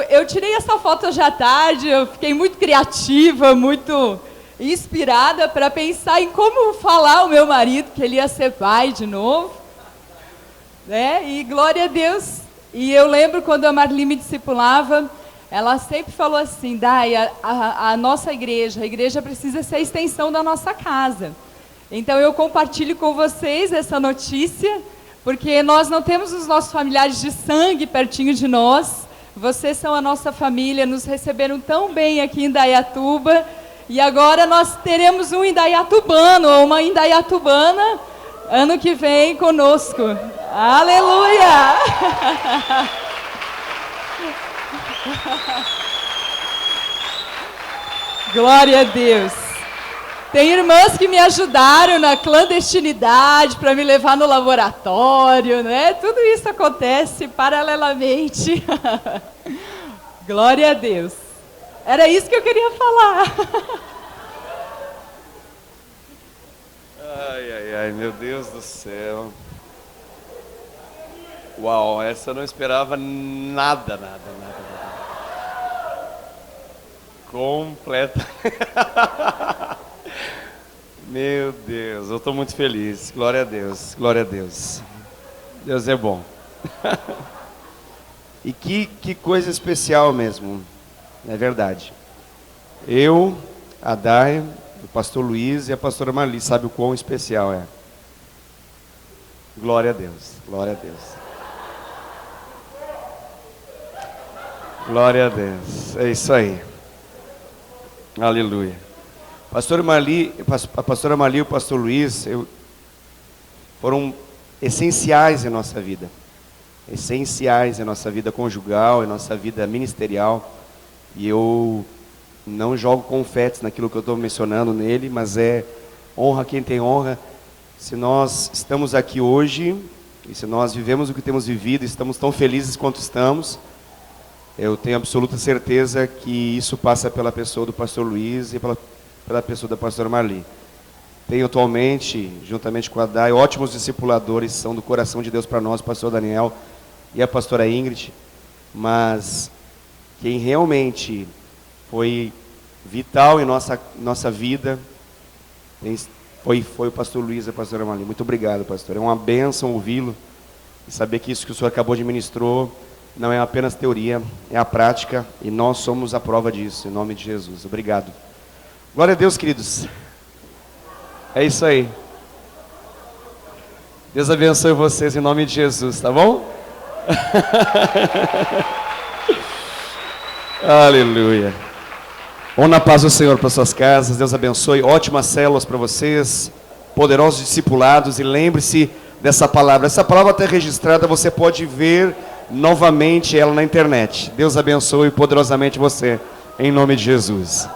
Eu tirei essa foto hoje à tarde, eu fiquei muito criativa, muito inspirada para pensar em como falar ao meu marido que ele ia ser pai de novo. Né? E glória a Deus. E eu lembro quando a Marli me discipulava, ela sempre falou assim: Dai, a nossa igreja, a igreja precisa ser a extensão da nossa casa. Então eu compartilho com vocês essa notícia, porque nós não temos os nossos familiares de sangue pertinho de nós. Vocês são a nossa família, nos receberam tão bem aqui em Indaiatuba. E agora nós teremos um indaiatubano, ou uma indaiatubana, ano que vem conosco. Aleluia! Glória a Deus. Tem irmãs que me ajudaram na clandestinidade para me levar no laboratório, né? Tudo isso acontece paralelamente. Glória a Deus. Era isso que eu queria falar. Ai, meu Deus do céu. Uau, essa eu não esperava nada. Completa. Meu Deus, eu estou muito feliz. Glória a Deus, glória a Deus. Deus é bom. E que coisa especial mesmo, é verdade. Eu, a Dai, o pastor Luiz e a pastora Marli, sabe o quão especial é. Glória a Deus, glória a Deus. Glória a Deus, é isso aí. Aleluia. A pastora Marli e o pastor Luiz foram essenciais em nossa vida. Essenciais em nossa vida conjugal, em nossa vida ministerial. E eu não jogo confetes naquilo que eu estou mencionando nele, mas honra quem tem honra. Se nós estamos aqui hoje, e se nós vivemos o que temos vivido, estamos tão felizes quanto estamos, Eu tenho absoluta certeza que isso passa pela pessoa do pastor Luiz e pela pessoa da pastora Marli. Tenho atualmente, juntamente com a Dai, ótimos discipuladores, são do coração de Deus para nós, o pastor Daniel e a pastora Ingrid, mas quem realmente foi vital em nossa vida foi o pastor Luiz e a pastora Marli. Muito obrigado, pastor. É uma bênção ouvi-lo e saber que isso que o senhor acabou de ministrou não é apenas teoria, é a prática, e nós somos a prova disso, em nome de Jesus. Obrigado. Glória a Deus, queridos. É isso aí. Deus abençoe vocês em nome de Jesus, tá bom? Aleluia. Vão na paz do Senhor para suas casas. Deus abençoe. Ótimas células para vocês, poderosos discipulados, e lembre-se dessa palavra. Essa palavra está registrada, você pode ver novamente ela na internet. Deus abençoe poderosamente você, em nome de Jesus.